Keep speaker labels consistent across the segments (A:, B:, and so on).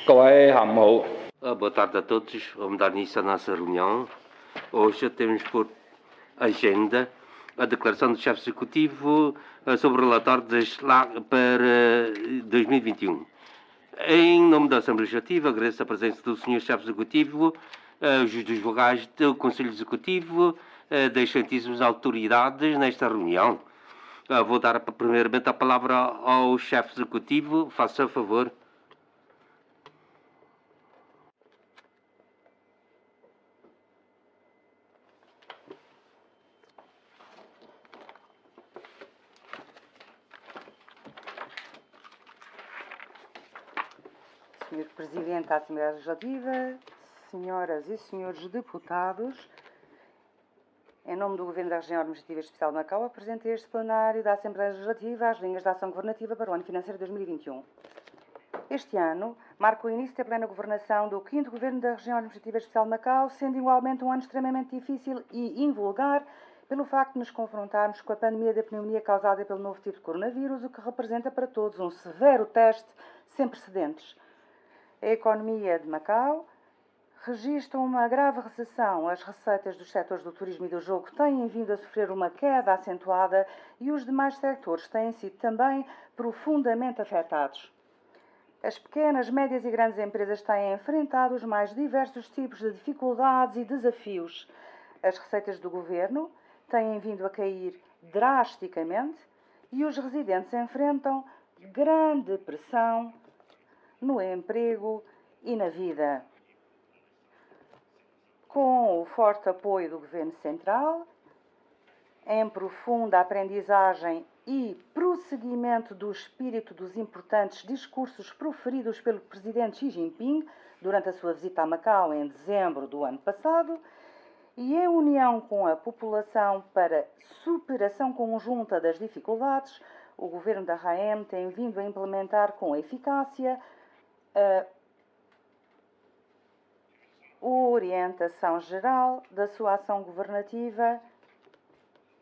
A: Boa tarde a todos. Vamos dar início à nossa reunião. Hoje temos por agenda a declaração do chefe executivo sobre o relatório da SLAC para 2021. Em nome da Assembleia Legislativa, agradeço a presença do Sr. Chefe Executivo, dos vogais do Conselho Executivo, das excelentíssimas autoridades nesta reunião. Vou dar primeiramente a palavra ao Chefe Executivo. Faça favor.
B: Senhor Presidente da Assembleia Legislativa, senhoras e senhores deputados, em nome do Governo da Região Administrativa Especial de Macau, apresento este plenário da Assembleia Legislativa as linhas de ação governativa para o ano financeiro 2021. Este ano marca o início da plena governação do 5º Governo da Região Administrativa Especial de Macau, sendo igualmente um ano extremamente difícil e invulgar pelo facto de nos confrontarmos com a pandemia da pneumonia causada pelo novo tipo de coronavírus, o que representa para todos um severo teste sem precedentes. A economia de Macau registra uma grave recessão. As receitas dos setores do turismo e do jogo têm vindo a sofrer uma queda acentuada e os demais setores têm sido também profundamente afetados. As pequenas, médias e grandes empresas têm enfrentado os mais diversos tipos de dificuldades e desafios. As receitas do governo têm vindo a cair drasticamente e os residentes enfrentam grande pressão no emprego e na vida. Com o forte apoio do Governo Central, em profunda aprendizagem e prosseguimento do espírito dos importantes discursos proferidos pelo Presidente Xi Jinping durante a sua visita a Macau em dezembro do ano passado, e em união com a população para superação conjunta das dificuldades, o Governo da RAEM tem vindo a implementar com eficácia a orientação geral da sua ação governativa: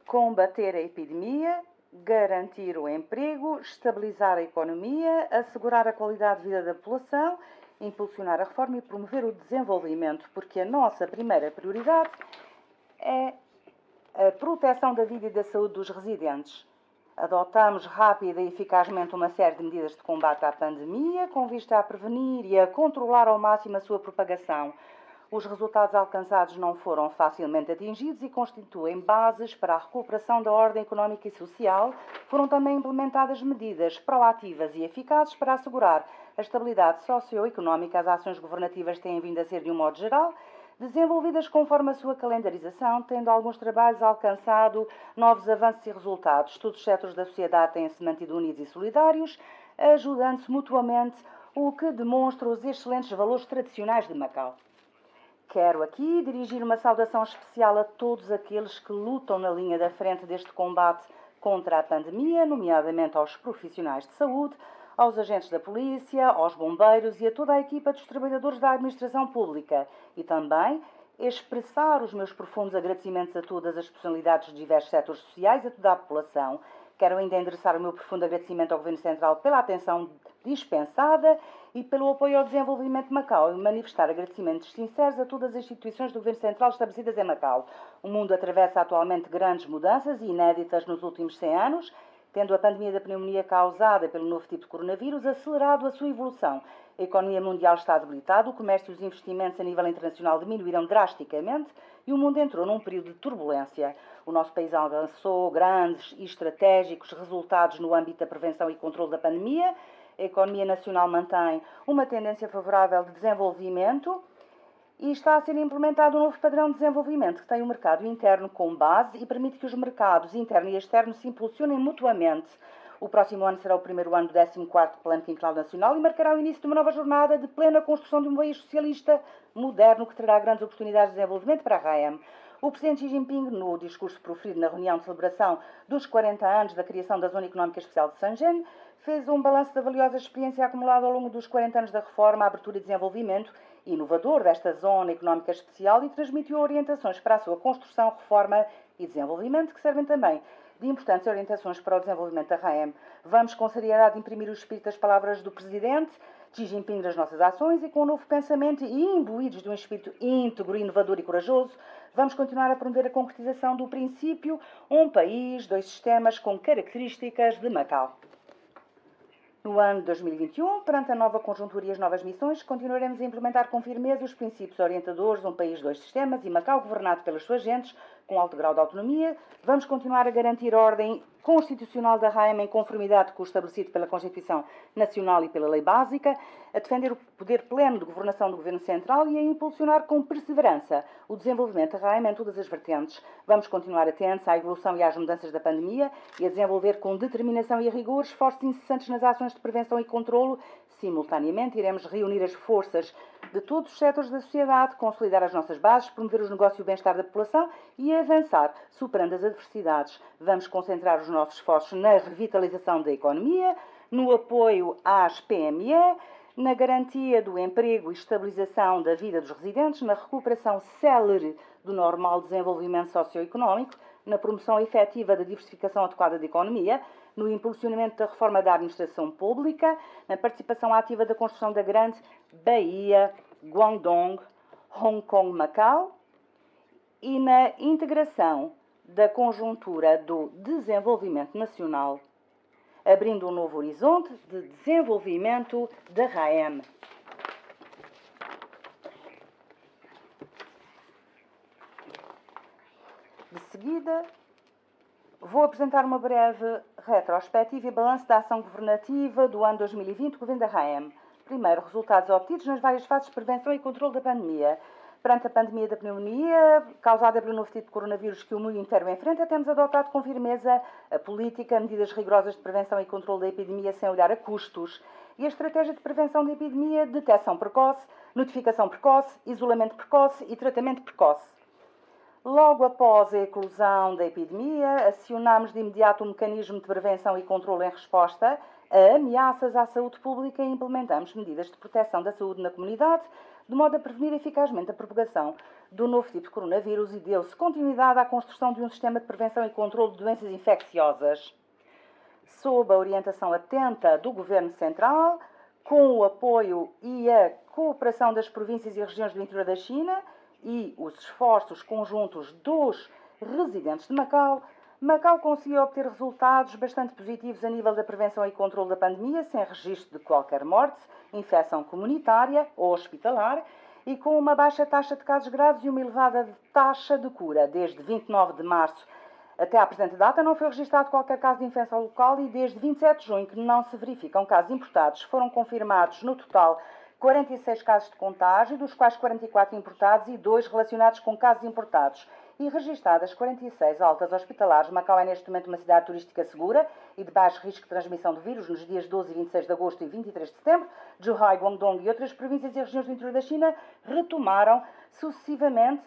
B: combater a epidemia, garantir o emprego, estabilizar a economia, assegurar a qualidade de vida da população, impulsionar a reforma e promover o desenvolvimento, porque a nossa primeira prioridade é a proteção da vida e da saúde dos residentes. Adotamos rápida e eficazmente uma série de medidas de combate à pandemia, com vista a prevenir e a controlar ao máximo a sua propagação. Os resultados alcançados não foram facilmente atingidos e constituem bases para a recuperação da ordem económica e social. Foram também implementadas medidas proativas e eficazes para assegurar a estabilidade socioeconómica. As ações governativas têm vindo a ser, de um modo geral, desenvolvidas conforme a sua calendarização, tendo alguns trabalhos alcançado novos avanços e resultados. Todos os setores da sociedade têm-se mantido unidos e solidários, ajudando-se mutuamente, o que demonstra os excelentes valores tradicionais de Macau. Quero aqui dirigir uma saudação especial a todos aqueles que lutam na linha da frente deste combate contra a pandemia, nomeadamente aos profissionais de saúde, aos agentes da polícia, aos bombeiros e a toda a equipa dos trabalhadores da administração pública. E também expressar os meus profundos agradecimentos a todas as personalidades de diversos setores sociais e a toda a população. Quero ainda endereçar o meu profundo agradecimento ao Governo Central pela atenção dispensada e pelo apoio ao desenvolvimento de Macau, e manifestar agradecimentos sinceros a todas as instituições do Governo Central estabelecidas em Macau. O mundo atravessa atualmente grandes mudanças e inéditas nos últimos 100 anos, tendo a pandemia da pneumonia causada pelo novo tipo de coronavírus acelerado a sua evolução. A economia mundial está debilitada, o comércio e os investimentos a nível internacional diminuíram drasticamente e o mundo entrou num período de turbulência. O nosso país alcançou grandes e estratégicos resultados no âmbito da prevenção e controle da pandemia. A economia nacional mantém uma tendência favorável de desenvolvimento e está a ser implementado um novo padrão de desenvolvimento que tem o mercado interno como base e permite que os mercados interno e externo se impulsionem mutuamente. O próximo ano será o primeiro ano do 14º Plano Quinquenal Nacional e marcará o início de uma nova jornada de plena construção de um país socialista moderno que trará grandes oportunidades de desenvolvimento para a RAEM. O Presidente Xi Jinping, no discurso proferido na reunião de celebração dos 40 anos da criação da Zona Económica Especial de Shenzhen, fez um balanço da valiosa experiência acumulada ao longo dos 40 anos da reforma, abertura e desenvolvimento inovador desta Zona Económica Especial e transmitiu orientações para a sua construção, reforma e desenvolvimento, que servem também de importantes orientações para o desenvolvimento da RAEM. Vamos com seriedade imprimir o espírito das palavras do Presidente Xi Jinping nas nossas ações e com um novo pensamento e imbuídos de um espírito íntegro, inovador e corajoso, vamos continuar a promover a concretização do princípio um país, dois sistemas com características de Macau. No ano de 2021, perante a nova conjuntura e as novas missões, continuaremos a implementar com firmeza os princípios orientadores de um país, dois sistemas e Macau governado pelas suas gentes, com alto grau de autonomia. Vamos continuar a garantir a ordem constitucional da RAEM em conformidade com o estabelecido pela Constituição Nacional e pela Lei Básica, a defender o poder pleno de governação do Governo Central e a impulsionar com perseverança o desenvolvimento da RAEM em todas as vertentes. Vamos continuar atentos à evolução e às mudanças da pandemia e a desenvolver com determinação e rigor esforços incessantes nas ações de prevenção e controlo. Simultaneamente, iremos reunir as forças de todos os setores da sociedade, consolidar as nossas bases, promover os negócios e o bem-estar da população e avançar, superando as adversidades. Vamos concentrar os nossos esforços na revitalização da economia, no apoio às PME, na garantia do emprego e estabilização da vida dos residentes, na recuperação célere do normal desenvolvimento socioeconómico, na promoção efetiva da diversificação adequada da economia, no impulsionamento da reforma da administração pública, na participação ativa da construção da Grande Baía, Guangdong, Hong Kong, Macau e na integração da conjuntura do desenvolvimento nacional, abrindo um novo horizonte de desenvolvimento da RAEM. De seguida, vou apresentar uma breve retrospectiva e balanço da ação governativa do ano 2020 do Governo da RAEM. Primeiro, resultados obtidos nas várias fases de prevenção e controle da pandemia. Perante a pandemia da pneumonia, causada pelo novo tipo de coronavírus que o mundo inteiro enfrenta, temos adotado com firmeza a política, medidas rigorosas de prevenção e controle da epidemia sem olhar a custos. E a estratégia de prevenção da epidemia, detecção precoce, notificação precoce, isolamento precoce e tratamento precoce. Logo após a eclosão da epidemia, acionámos de imediato um mecanismo de prevenção e controle em resposta a ameaças à saúde pública e implementamos medidas de proteção da saúde na comunidade, de modo a prevenir eficazmente a propagação do novo tipo de coronavírus e deu-se continuidade à construção de um sistema de prevenção e controle de doenças infecciosas. Sob a orientação atenta do Governo Central, com o apoio e a cooperação das províncias e regiões do interior da China e os esforços conjuntos dos residentes de Macau, Macau conseguiu obter resultados bastante positivos a nível da prevenção e controle da pandemia, sem registro de qualquer morte, infecção comunitária ou hospitalar, e com uma baixa taxa de casos graves e uma elevada taxa de cura. Desde 29 de março até à presente data não foi registrado qualquer caso de infecção local e desde 27 de junho que não se verificam casos importados. Foram confirmados no total 46 casos de contágio, dos quais 44 importados e 2 relacionados com casos importados. E registadas 46 altas hospitalares. Macau é neste momento uma cidade turística segura e de baixo risco de transmissão do vírus. Nos dias 12 e 26 de agosto e 23 de setembro, Zhuhai, Guangdong e outras províncias e regiões do interior da China retomaram sucessivamente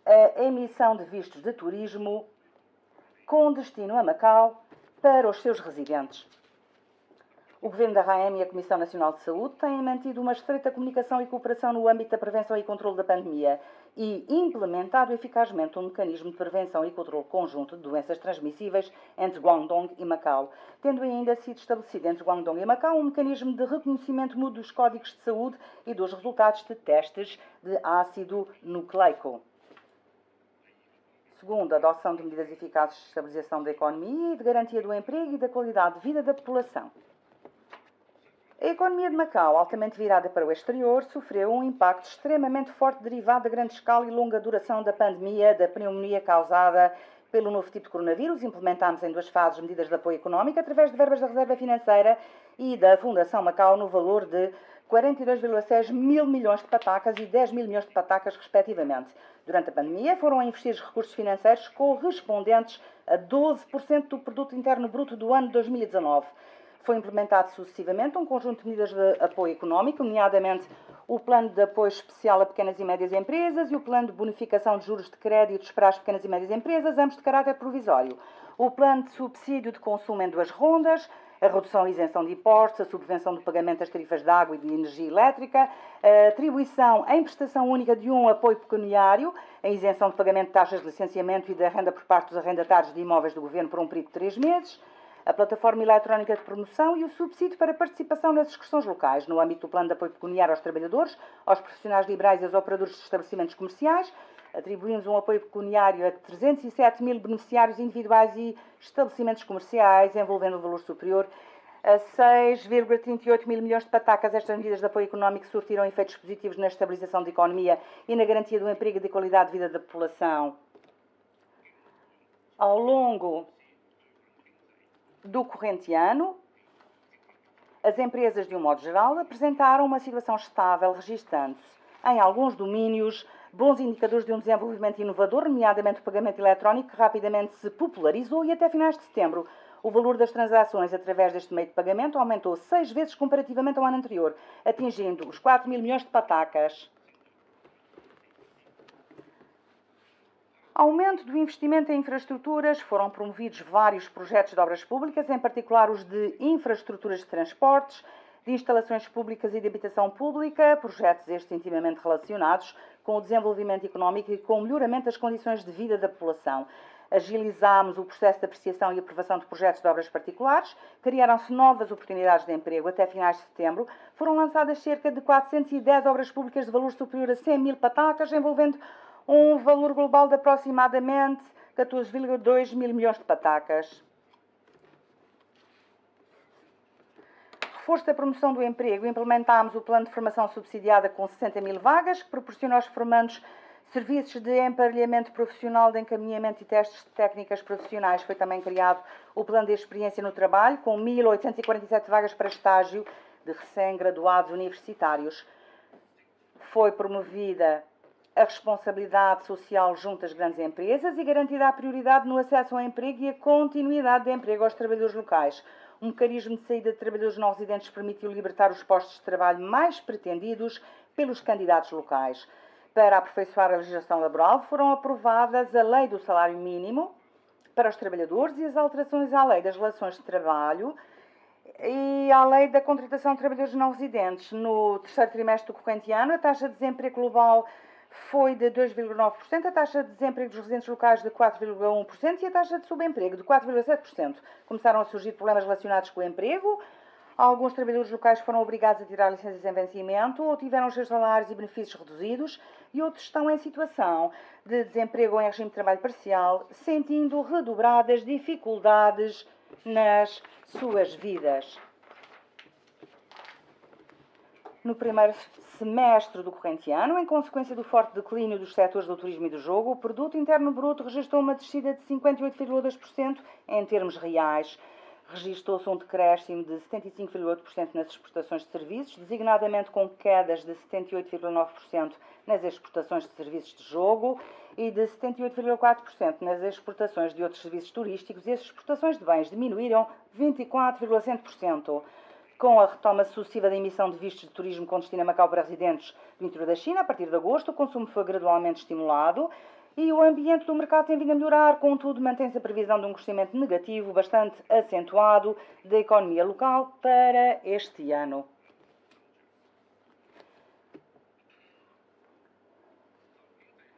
B: a emissão de vistos de turismo com destino a Macau para os seus residentes. O Governo da RAEM e a Comissão Nacional de Saúde têm mantido uma estreita comunicação e cooperação no âmbito da prevenção e controle da pandemia e implementado eficazmente um mecanismo de prevenção e controle conjunto de doenças transmissíveis entre Guangdong e Macau, tendo ainda sido estabelecido entre Guangdong e Macau um mecanismo de reconhecimento mútuo dos códigos de saúde e dos resultados de testes de ácido nucleico. Segundo, a adoção de medidas eficazes de estabilização da economia e de garantia do emprego e da qualidade de vida da população. A economia de Macau, altamente virada para o exterior, sofreu um impacto extremamente forte derivado da grande escala e longa duração da pandemia da pneumonia causada pelo novo tipo de coronavírus. Implementámos em 2 fases medidas de apoio económico através de verbas da Reserva Financeira e da Fundação Macau no valor de 42,6 mil milhões de patacas e 10 mil milhões de patacas, respectivamente. Durante a pandemia, foram investidos recursos financeiros correspondentes a 12% do Produto Interno Bruto do ano 2019. Foi implementado sucessivamente um conjunto de medidas de apoio económico, nomeadamente o Plano de Apoio Especial a Pequenas e Médias Empresas e o Plano de Bonificação de Juros de Créditos para as Pequenas e Médias Empresas, ambos de caráter provisório. O Plano de Subsídio de Consumo em 2 rondas, a redução e isenção de impostos, a subvenção do pagamento das tarifas de água e de energia elétrica, a atribuição em prestação única de um apoio pecuniário, a isenção de pagamento de taxas de licenciamento e de renda por parte dos arrendatários de imóveis do Governo por um período de 3 meses, a plataforma eletrónica de promoção e o subsídio para participação nas excursões locais, no âmbito do plano de apoio pecuniário aos trabalhadores, aos profissionais liberais e aos operadores de estabelecimentos comerciais. Atribuímos um apoio pecuniário a 307 mil beneficiários individuais e estabelecimentos comerciais, envolvendo um valor superior a 6,38 mil milhões de patacas. Estas medidas de apoio económico surtiram efeitos positivos na estabilização da economia e na garantia do emprego e da qualidade de vida da população. Ao longo do corrente ano, as empresas, de um modo geral, apresentaram uma situação estável, registando-se, em alguns domínios, bons indicadores de um desenvolvimento inovador, nomeadamente o pagamento eletrónico, que rapidamente se popularizou e até finais de setembro o valor das transações através deste meio de pagamento aumentou 6 vezes comparativamente ao ano anterior, atingindo os 4 mil milhões de patacas. Aumento do investimento em infraestruturas, foram promovidos vários projetos de obras públicas, em particular os de infraestruturas de transportes, de instalações públicas e de habitação pública, projetos estes intimamente relacionados com o desenvolvimento económico e com o melhoramento das condições de vida da população. Agilizámos o processo de apreciação e aprovação de projetos de obras particulares, criaram-se novas oportunidades de emprego. Até finais de setembro foram lançadas cerca de 410 obras públicas de valor superior a 100 mil patacas, envolvendo um valor global de aproximadamente 14,2 mil milhões de patacas. Reforço da promoção do emprego. Implementámos o plano de formação subsidiada com 60 mil vagas, que proporciona aos formandos serviços de emparelhamento profissional, de encaminhamento e testes de técnicas profissionais. Foi também criado o plano de experiência no trabalho, com 1.847 vagas para estágio de recém-graduados universitários. Foi promovida a responsabilidade social junto às grandes empresas e garantida a prioridade no acesso ao emprego e a continuidade de emprego aos trabalhadores locais. Um mecanismo de saída de trabalhadores não residentes permitiu libertar os postos de trabalho mais pretendidos pelos candidatos locais. Para aperfeiçoar a legislação laboral, foram aprovadas a Lei do Salário Mínimo para os trabalhadores e as alterações à Lei das Relações de Trabalho e à Lei da Contratação de Trabalhadores não residentes. No terceiro trimestre do corrente ano, a taxa de desemprego global foi de 2,9%, a taxa de desemprego dos residentes locais de 4,1% e a taxa de subemprego de 4,7%. Começaram a surgir problemas relacionados com o emprego. Alguns trabalhadores locais foram obrigados a tirar licenças em vencimento ou tiveram os seus salários e benefícios reduzidos e outros estão em situação de desemprego ou em regime de trabalho parcial, sentindo redobradas dificuldades nas suas vidas. No primeiro semestre do corrente ano, em consequência do forte declínio dos setores do turismo e do jogo, o produto interno bruto registrou uma descida de 58,2% em termos reais. Registou-se um decréscimo de 75,8% nas exportações de serviços, designadamente com quedas de 78,9% nas exportações de serviços de jogo e de 78,4% nas exportações de outros serviços turísticos, e as exportações de bens diminuíram 24,5%. Com a retoma sucessiva da emissão de vistos de turismo com destino a Macau para residentes do interior da China, a partir de agosto, o consumo foi gradualmente estimulado e o ambiente do mercado tem vindo a melhorar. Contudo, mantém-se a previsão de um crescimento negativo bastante acentuado da economia local para este ano.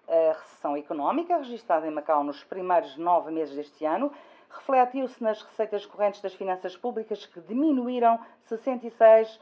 B: A recessão económica registrada em Macau nos primeiros 9 meses deste ano refletiu-se nas receitas correntes das finanças públicas, que diminuíram 66%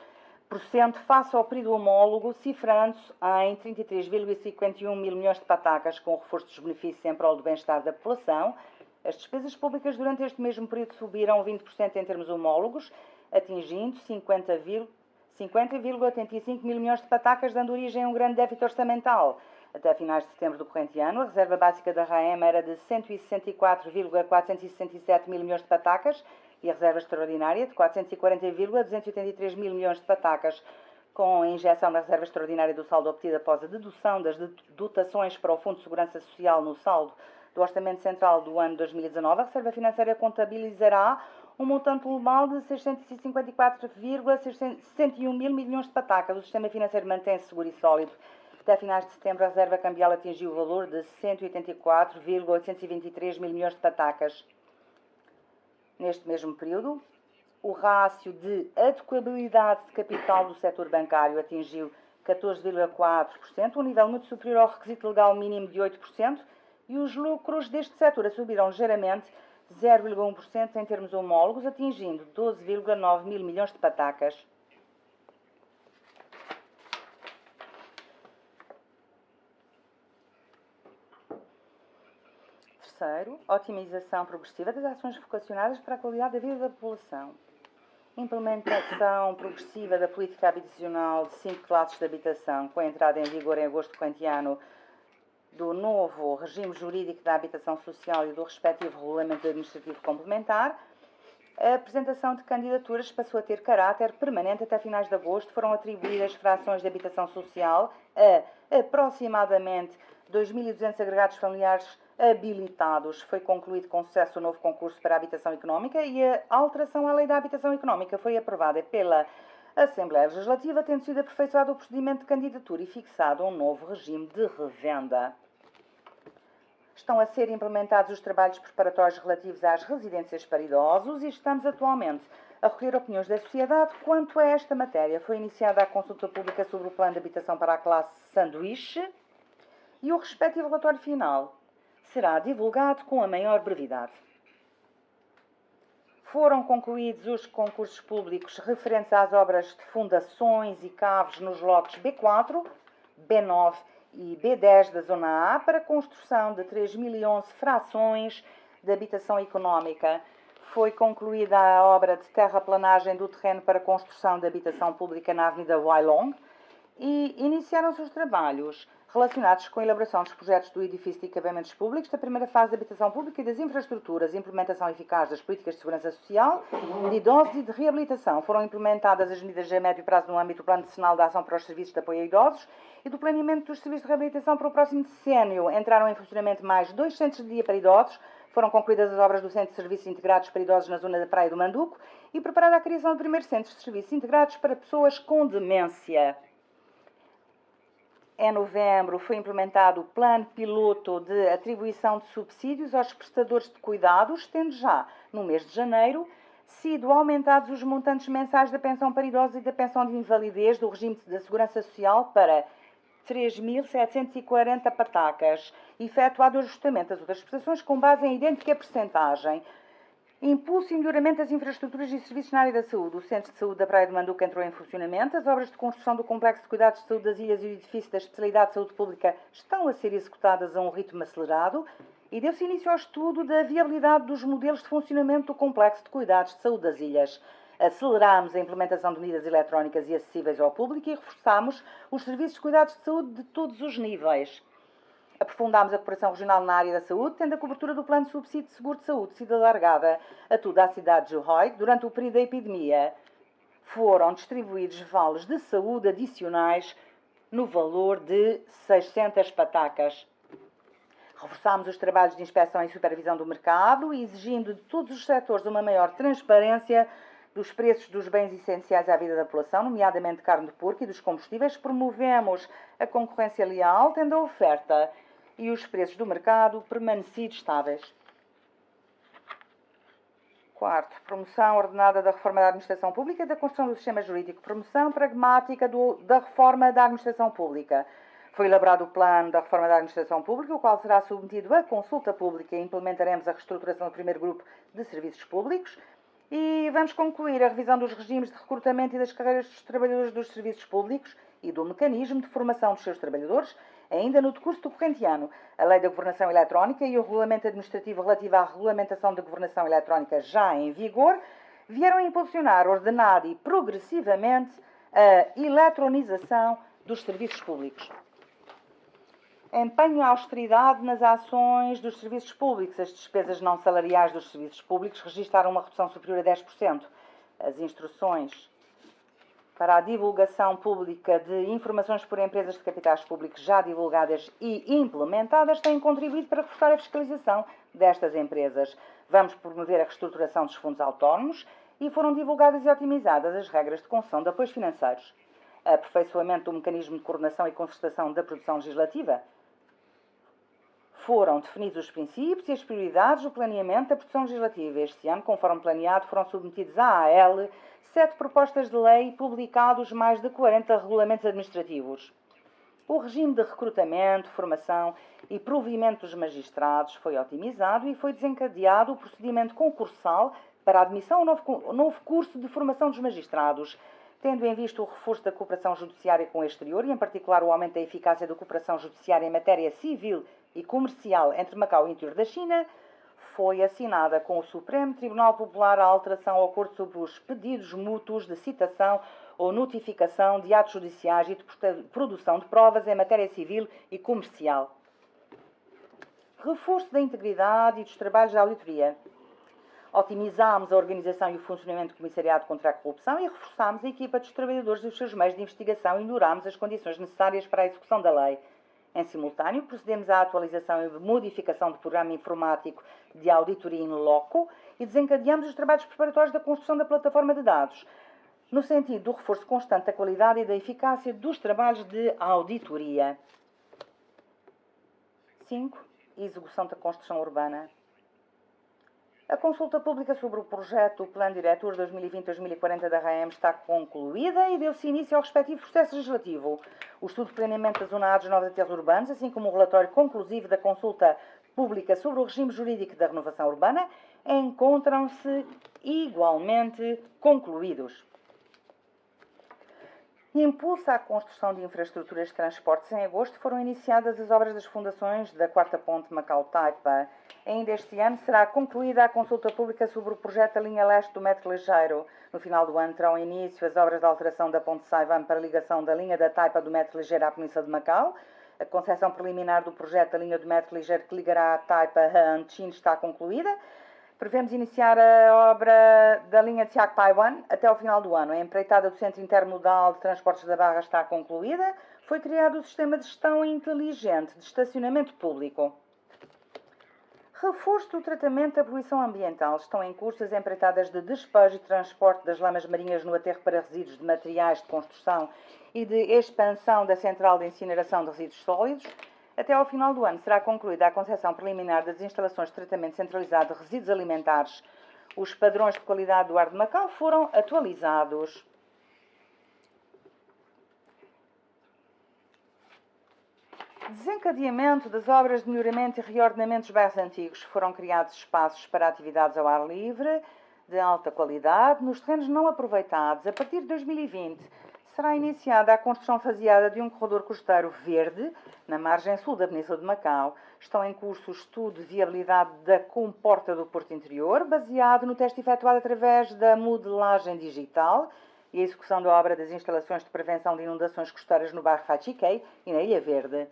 B: face ao período homólogo, cifrando-se em 33,51 mil milhões de patacas, com o reforço dos benefícios em prol do bem-estar da população. As despesas públicas durante este mesmo período subiram 20% em termos homólogos, atingindo 50,85 mil milhões de patacas, dando origem a um grande déficit orçamental. Até finais de setembro do corrente ano, a reserva básica da RAEM era de 164,467 mil milhões de patacas e a reserva extraordinária de 440,283 mil milhões de patacas. Com a injeção na reserva extraordinária do saldo obtido após a dedução das dotações para o Fundo de Segurança Social no saldo do Orçamento Central do ano 2019, a reserva financeira contabilizará um montante global de 654,601 mil milhões de patacas. O sistema financeiro mantém-se seguro e sólido. Até finais de setembro, a reserva cambial atingiu o valor de 184,823 mil milhões de patacas. Neste mesmo período, O rácio de adequabilidade de capital do setor bancário atingiu 14,4%, um nível muito superior ao requisito legal mínimo de 8%, e os lucros deste setor subiram ligeiramente 0,1% em termos homólogos, atingindo 12,9 mil milhões de patacas. Terceiro, otimização progressiva das ações vocacionadas para a qualidade da vida da população. Implementação progressiva da política habitacional de 5 classes de habitação, com a entrada em vigor em agosto do corrente ano do novo regime jurídico da habitação social e do respectivo regulamento administrativo complementar. A apresentação de candidaturas passou a ter caráter permanente até finais de agosto. Foram atribuídas frações de habitação social a aproximadamente 2.200 agregados familiares habilitados. Foi concluído com sucesso o novo concurso para a habitação económica e a alteração à lei da habitação económica foi aprovada pela Assembleia Legislativa, tendo sido aperfeiçoado o procedimento de candidatura e fixado um novo regime de revenda. Estão a ser implementados os trabalhos preparatórios relativos às residências para idosos e estamos atualmente a recolher opiniões da sociedade quanto a esta matéria. Foi iniciada a consulta pública sobre o plano de habitação para a classe sanduíche e o respectivo relatório final será divulgado com a maior brevidade. Foram concluídos os concursos públicos referentes às obras de fundações e caves nos lotes B4, B9 e B10 da Zona A para a construção de 3.011 frações de habitação económica. Foi concluída a obra de terraplanagem do terreno para a construção de habitação pública na Avenida Wailong e iniciaram-se os trabalhos relacionados com a elaboração dos projetos do edifício de equipamentos públicos, da primeira fase da habitação pública e das infraestruturas, implementação eficaz das políticas de segurança social, de idosos e de reabilitação. Foram implementadas as medidas a médio prazo no âmbito do Plano Nacional de Ação para os Serviços de Apoio a Idosos e do planeamento dos serviços de reabilitação para o próximo decênio. Entraram em funcionamento mais 2 centros de dia para idosos, foram concluídas as obras do Centro de Serviços Integrados para Idosos na zona da Praia do Manduco e preparada a criação do primeiro Centro de Serviços Integrados para pessoas com demência. Em novembro foi implementado o plano piloto de atribuição de subsídios aos prestadores de cuidados, tendo já, no mês de janeiro, sido aumentados os montantes mensais da pensão para idosos e da pensão de invalidez do regime da Segurança Social para 3.740 patacas, efetuado o ajustamento das outras prestações com base em idêntica percentagem. Impulso e melhoramento das infraestruturas e serviços na área da saúde. O Centro de Saúde da Praia do Manduca entrou em funcionamento. As obras de construção do Complexo de Cuidados de Saúde das Ilhas e o edifício da Especialidade de Saúde Pública estão a ser executadas a um ritmo acelerado e deu-se início ao estudo da viabilidade dos modelos de funcionamento do Complexo de Cuidados de Saúde das Ilhas. Aceleramos a implementação de medidas eletrónicas e acessíveis ao público e reforçamos os serviços de cuidados de saúde de todos os níveis. Aprofundámos a cooperação regional na área da saúde, tendo a cobertura do Plano de Subsídio de Seguro de Saúde sido alargada a toda a cidade de Juhoi. Durante o período da epidemia, foram distribuídos vales de saúde adicionais no valor de 600 patacas. Reforçámos os trabalhos de inspeção e supervisão do mercado, exigindo de todos os setores uma maior transparência dos preços dos bens essenciais à vida da população, nomeadamente carne de porco e dos combustíveis. Promovemos a concorrência leal, tendo a oferta e os preços do mercado permanecido estáveis. Quarto, promoção ordenada da reforma da administração pública e da construção do sistema jurídico. Promoção pragmática da reforma da administração pública. Foi elaborado o plano da reforma da administração pública, o qual será submetido à consulta pública e implementaremos a reestruturação do primeiro grupo de serviços públicos. E vamos concluir a revisão dos regimes de recrutamento e das carreiras dos trabalhadores dos serviços públicos e do mecanismo de formação dos seus trabalhadores, ainda no decurso do corrente ano. A Lei da Governação Eletrónica e o Regulamento Administrativo relativo à regulamentação da governação eletrónica já em vigor vieram a impulsionar, ordenar e progressivamente a eletronização dos serviços públicos. Empenho à austeridade nas ações dos serviços públicos. As despesas não salariais dos serviços públicos registraram uma redução superior a 10%. As instruções para a divulgação pública de informações por empresas de capitais públicos já divulgadas e implementadas têm contribuído para reforçar a fiscalização destas empresas. Vamos promover a reestruturação dos fundos autónomos e foram divulgadas e otimizadas as regras de concessão de apoios financeiros. Aperfeiçoamento do mecanismo de coordenação e concertação da produção legislativa. Foram definidos os princípios e as prioridades do planeamento da produção legislativa. Este ano, conforme planeado, foram submetidos à AL 7 propostas de lei e publicados mais de 40 regulamentos administrativos. O regime de recrutamento, formação e provimento dos magistrados foi otimizado e foi desencadeado o procedimento concursal para a admissão ao novo curso de formação dos magistrados, tendo em vista o reforço da cooperação judiciária com o exterior e, em particular, o aumento da eficácia da cooperação judiciária em matéria civil e comercial entre Macau e o interior da China, foi assinada com o Supremo Tribunal Popular a alteração ao acordo sobre os pedidos mútuos de citação ou notificação de atos judiciais e de produção de provas em matéria civil e comercial. Reforço da integridade e dos trabalhos da auditoria. Otimizámos a organização e o funcionamento do Comissariado contra a Corrupção e reforçámos a equipa dos trabalhadores e os seus meios de investigação e melhorámos as condições necessárias para a execução da lei. Em simultâneo, procedemos à atualização e modificação do programa informático de auditoria in loco e desencadeamos os trabalhos preparatórios da construção da plataforma de dados, no sentido do reforço constante da qualidade e da eficácia dos trabalhos de auditoria. 5. Execução da construção urbana. A consulta pública sobre o projeto Plano Diretor 2020-2040 da RAEM está concluída e deu-se início ao respectivo processo legislativo. O estudo de planeamento da Zona A dos novos aterros urbanos, assim como o relatório conclusivo da consulta pública sobre o regime jurídico da renovação urbana, encontram-se igualmente concluídos. Impulso à construção de infraestruturas de transportes. Em agosto foram iniciadas as obras das fundações da quarta ponte Macau-Taipa. Ainda este ano será concluída a consulta pública sobre o projeto da linha leste do metro ligeiro. No final do ano terão início as obras de alteração da ponte Saivan para a ligação da linha da Taipa do metro ligeiro à Península de Macau. A concepção preliminar do projeto da linha do metro ligeiro que ligará a Taipa a Anchin está concluída. Prevemos iniciar a obra da linha de Siak Paiwan até ao final do ano. A empreitada do Centro Intermodal de Transportes da Barra está concluída. Foi criado o Sistema de Gestão Inteligente de Estacionamento Público. Reforço do tratamento da poluição ambiental. Estão em curso as empreitadas de despejo e transporte das lamas marinhas no aterro para resíduos de materiais de construção e de expansão da central de incineração de resíduos sólidos. Até ao final do ano será concluída a concepção preliminar das instalações de tratamento centralizado de resíduos alimentares. Os padrões de qualidade do ar de Macau foram atualizados. Desencadeamento das obras de melhoramento e reordenamento dos bairros antigos. Foram criados espaços para atividades ao ar livre, de alta qualidade, nos terrenos não aproveitados. A partir de 2020, será iniciada a construção faseada de um corredor costeiro verde na margem sul da Península de Macau. Estão em curso o estudo de viabilidade da comporta do Porto Interior, baseado no teste efetuado através da modelagem digital e a execução da obra das instalações de prevenção de inundações costeiras no bairro Fachiquei e na Ilha Verde.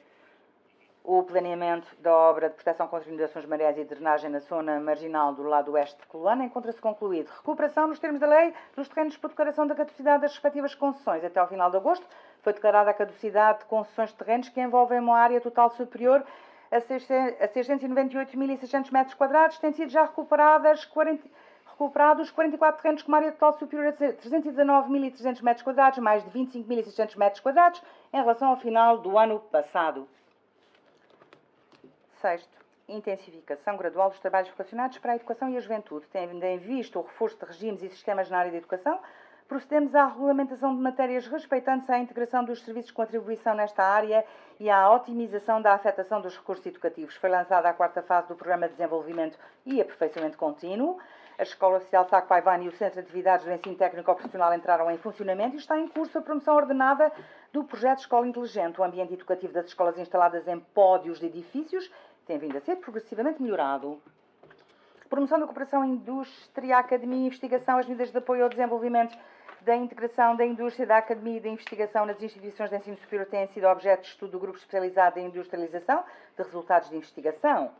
B: O planeamento da obra de proteção contra inundações mareias e drenagem na zona marginal do lado oeste de Colana encontra-se concluído. Recuperação, nos termos da lei, dos terrenos por declaração da caducidade das respectivas concessões. Até ao final de agosto foi declarada a caducidade de concessões de terrenos que envolvem uma área total superior a 698.600 metros quadrados. Têm sido já recuperados 44 terrenos com uma área total superior a 319.300 metros quadrados, mais de 25.600 metros quadrados, em relação ao final do ano passado. Sexto, intensificação gradual dos trabalhos vocacionados para a educação e a juventude. Tendo em vista o reforço de regimes e sistemas na área da educação, procedemos à regulamentação de matérias respeitantes à integração dos serviços de contribuição nesta área e à otimização da afetação dos recursos educativos. Foi lançada a quarta fase do Programa de Desenvolvimento e Aperfeiçoamento Contínuo. A Escola Oficial Siak Paiwan e o Centro de Atividades do Ensino Técnico Profissional entraram em funcionamento e está em curso a promoção ordenada do projeto Escola Inteligente. O ambiente educativo das escolas instaladas em pódios de edifícios tem vindo a ser progressivamente melhorado. Promoção da cooperação indústria, academia e investigação, as medidas de apoio ao desenvolvimento da integração da indústria, da academia e da investigação nas instituições de ensino superior têm sido objeto de estudo do Grupo Especializado em Industrialização de Resultados de Investigação.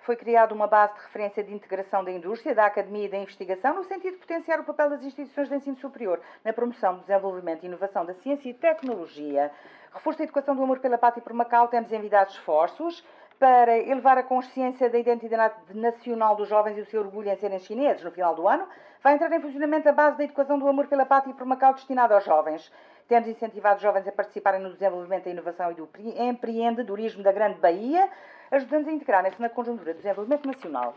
B: Foi criada uma base de referência de integração da indústria, da academia e da investigação, no sentido de potenciar o papel das instituições de ensino superior na promoção do desenvolvimento e inovação da ciência e tecnologia. Reforço da educação do amor pela pátria e por Macau, temos envidado esforços para elevar a consciência da identidade nacional dos jovens e o seu orgulho em serem chineses. No final do ano, vai entrar em funcionamento a base da educação do amor pela pátria e por Macau destinada aos jovens. Temos incentivado os jovens a participarem no desenvolvimento da inovação e do empreendedorismo da Grande Bahia, ajudando a integrarem-se na conjuntura do desenvolvimento nacional.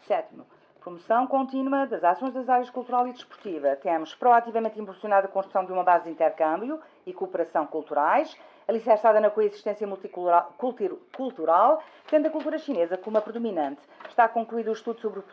B: 7º, promoção contínua das ações das áreas cultural e desportiva. Temos proativamente impulsionado a construção de uma base de intercâmbio e cooperação culturais, alicerçada na coexistência multicultural, tendo a cultura chinesa como a predominante. Está concluído o estudo sobre o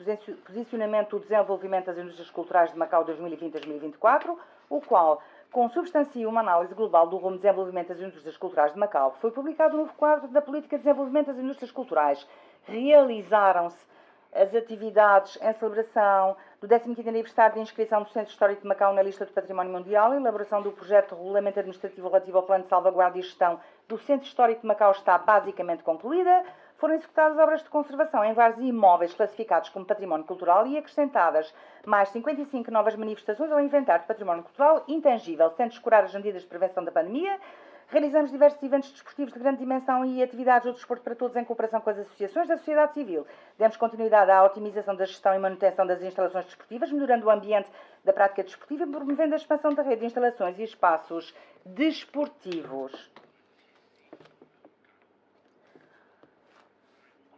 B: posicionamento do desenvolvimento das indústrias culturais de Macau 2020-2024, o qual consubstancia uma análise global do rumo de desenvolvimento das indústrias culturais de Macau. Foi publicado um novo quadro da política de desenvolvimento das indústrias culturais. Realizaram-se as atividades em celebração do 15º aniversário de inscrição do Centro Histórico de Macau na lista do Património Mundial. A elaboração do projeto de regulamento administrativo relativo ao plano de salvaguarda e gestão do Centro Histórico de Macau está basicamente concluída. Foram executadas obras de conservação em vários imóveis classificados como património cultural e acrescentadas mais 55 novas manifestações ao inventário de património cultural intangível, sendo escurar as medidas de prevenção da pandemia. Realizamos diversos eventos desportivos de grande dimensão e atividades do desporto para todos em cooperação com as associações da sociedade civil. Demos continuidade à otimização da gestão e manutenção das instalações desportivas, melhorando o ambiente da prática desportiva e promovendo a expansão da rede de instalações e espaços desportivos.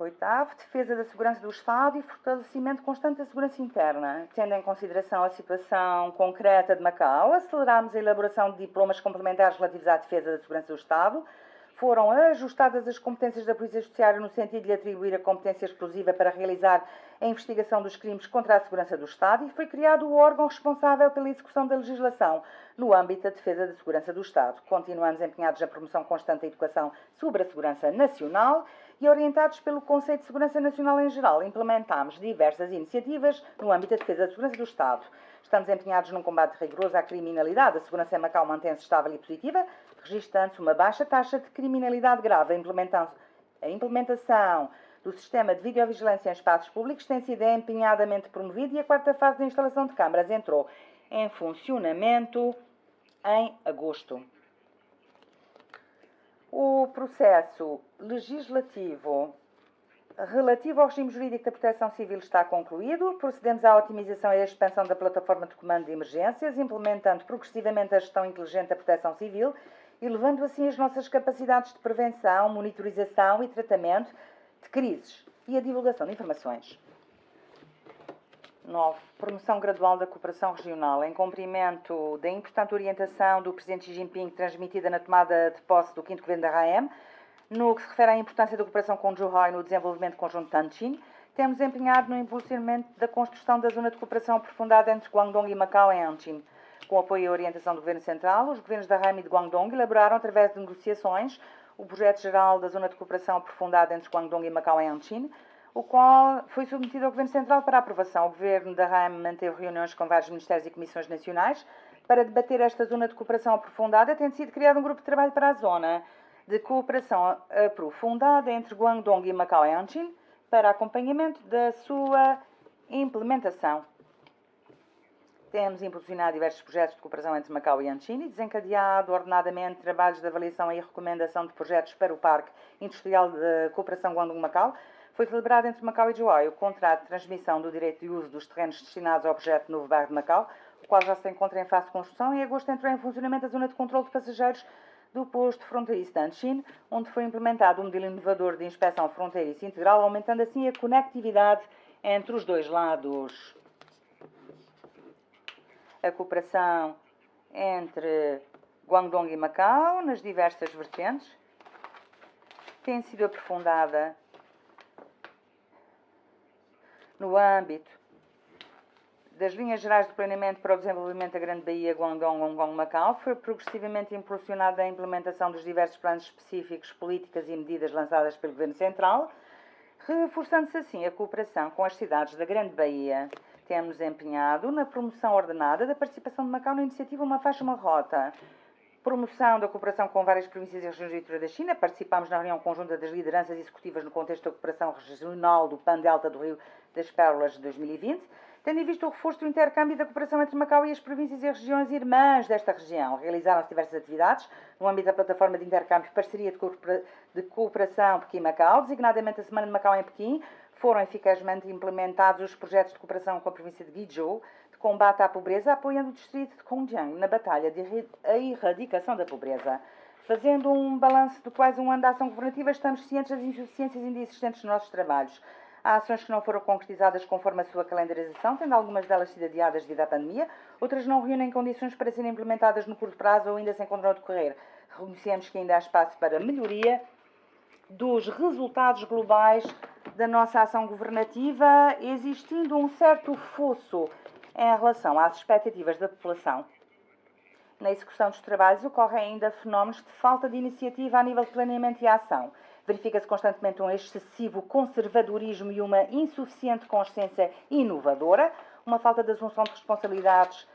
B: 8º, defesa da segurança do Estado e fortalecimento constante da segurança interna. Tendo em consideração a situação concreta de Macau, aceleramos a elaboração de diplomas complementares relativos à defesa da segurança do Estado. Foram ajustadas as competências da Polícia Judiciária no sentido de lhe atribuir a competência exclusiva para realizar a investigação dos crimes contra a segurança do Estado e foi criado o órgão responsável pela execução da legislação no âmbito da defesa da segurança do Estado. Continuamos empenhados na promoção constante da educação sobre a segurança nacional e orientados pelo conceito de segurança nacional em geral, implementamos diversas iniciativas no âmbito da defesa da segurança do Estado. Estamos empenhados num combate rigoroso à criminalidade. A segurança em Macau mantém-se estável e positiva, registrando-se uma baixa taxa de criminalidade grave. A implementação do sistema de videovigilância em espaços públicos tem sido empenhadamente promovido e a 4ª fase da instalação de câmaras entrou em funcionamento em agosto. O processo legislativo relativo ao regime jurídico da proteção civil está concluído. Procedemos à otimização e à expansão da plataforma de comando de emergências, implementando progressivamente a gestão inteligente da proteção civil e levando assim as nossas capacidades de prevenção, monitorização e tratamento de crises e a divulgação de informações. 9. Promoção gradual da cooperação regional. Em cumprimento da importante orientação do Presidente Xi Jinping transmitida na tomada de posse do 5º Governo da RAM, no que se refere à importância da cooperação com Zhuhai no desenvolvimento conjunto de Anqing, temos empenhado no impulsionamento da construção da zona de cooperação aprofundada entre Guangdong e Macau em Anqing. Com apoio e orientação do Governo Central, os governos da RAM e de Guangdong elaboraram, através de negociações, o projeto geral da zona de cooperação aprofundada entre Guangdong e Macau em Anqing, o qual foi submetido ao Governo Central para aprovação. O Governo da RAM manteve reuniões com vários ministérios e comissões nacionais para debater esta zona de cooperação aprofundada, tendo sido criado um grupo de trabalho para a zona de cooperação aprofundada entre Guangdong e Macau em Anqing para acompanhamento da sua implementação. Temos impulsionado diversos projetos de cooperação entre Macau e Anqing e desencadeado ordenadamente trabalhos de avaliação e recomendação de projetos para o Parque Industrial de Cooperação Guangdong-Macau. Foi celebrado entre Macau e Zhuhai o contrato de transmissão do direito de uso dos terrenos destinados ao projeto Novo Bairro de Macau, o qual já se encontra em fase de construção, e em agosto entrou em funcionamento a zona de controle de passageiros do posto fronteiriço de Anqing, onde foi implementado um modelo inovador de inspeção fronteiriça integral, aumentando assim a conectividade entre os dois lados. A cooperação entre Guangdong e Macau, nas diversas vertentes, tem sido aprofundada no âmbito das linhas gerais de planeamento para o desenvolvimento da Grande Bahia, Guangdong, Hong Macau. Foi progressivamente impulsionada a implementação dos diversos planos específicos, políticas e medidas lançadas pelo Governo Central, reforçando-se assim a cooperação com as cidades da Grande Bahia. Temos empenhado na promoção ordenada da participação de Macau na iniciativa Uma Faixa, Uma Rota. Promoção da cooperação com várias províncias e regiões do interior da China. Participámos na reunião conjunta das lideranças executivas no contexto da cooperação regional do Pan-Delta do Rio das Pérolas de 2020, tendo em vista o reforço do intercâmbio e da cooperação entre Macau e as províncias e regiões irmãs desta região. Realizaram-se diversas atividades no âmbito da plataforma de intercâmbio e parceria de cooperação Pequim-Macau, designadamente a Semana de Macau em Pequim. Foram eficazmente implementados os projetos de cooperação com a província de Guizhou, de de combate à pobreza, apoiando o distrito de Xinjiang na batalha de erradicação da pobreza. Fazendo um balanço de quase um ano da ação governativa, estamos cientes das insuficiências ainda existentes nos nossos trabalhos. Há ações que não foram concretizadas conforme a sua calendarização, tendo algumas delas sido adiadas devido à pandemia, outras não reúnem condições para serem implementadas no curto prazo ou ainda se encontram a decorrer. Reconhecemos que ainda há espaço para melhoria dos resultados globais da nossa ação governativa, existindo um certo fosso em relação às expectativas da população. Na execução dos trabalhos ocorrem ainda fenómenos de falta de iniciativa a nível de planeamento e ação. Verifica-se constantemente um excessivo conservadorismo e uma insuficiente consciência inovadora, uma falta de assunção de responsabilidades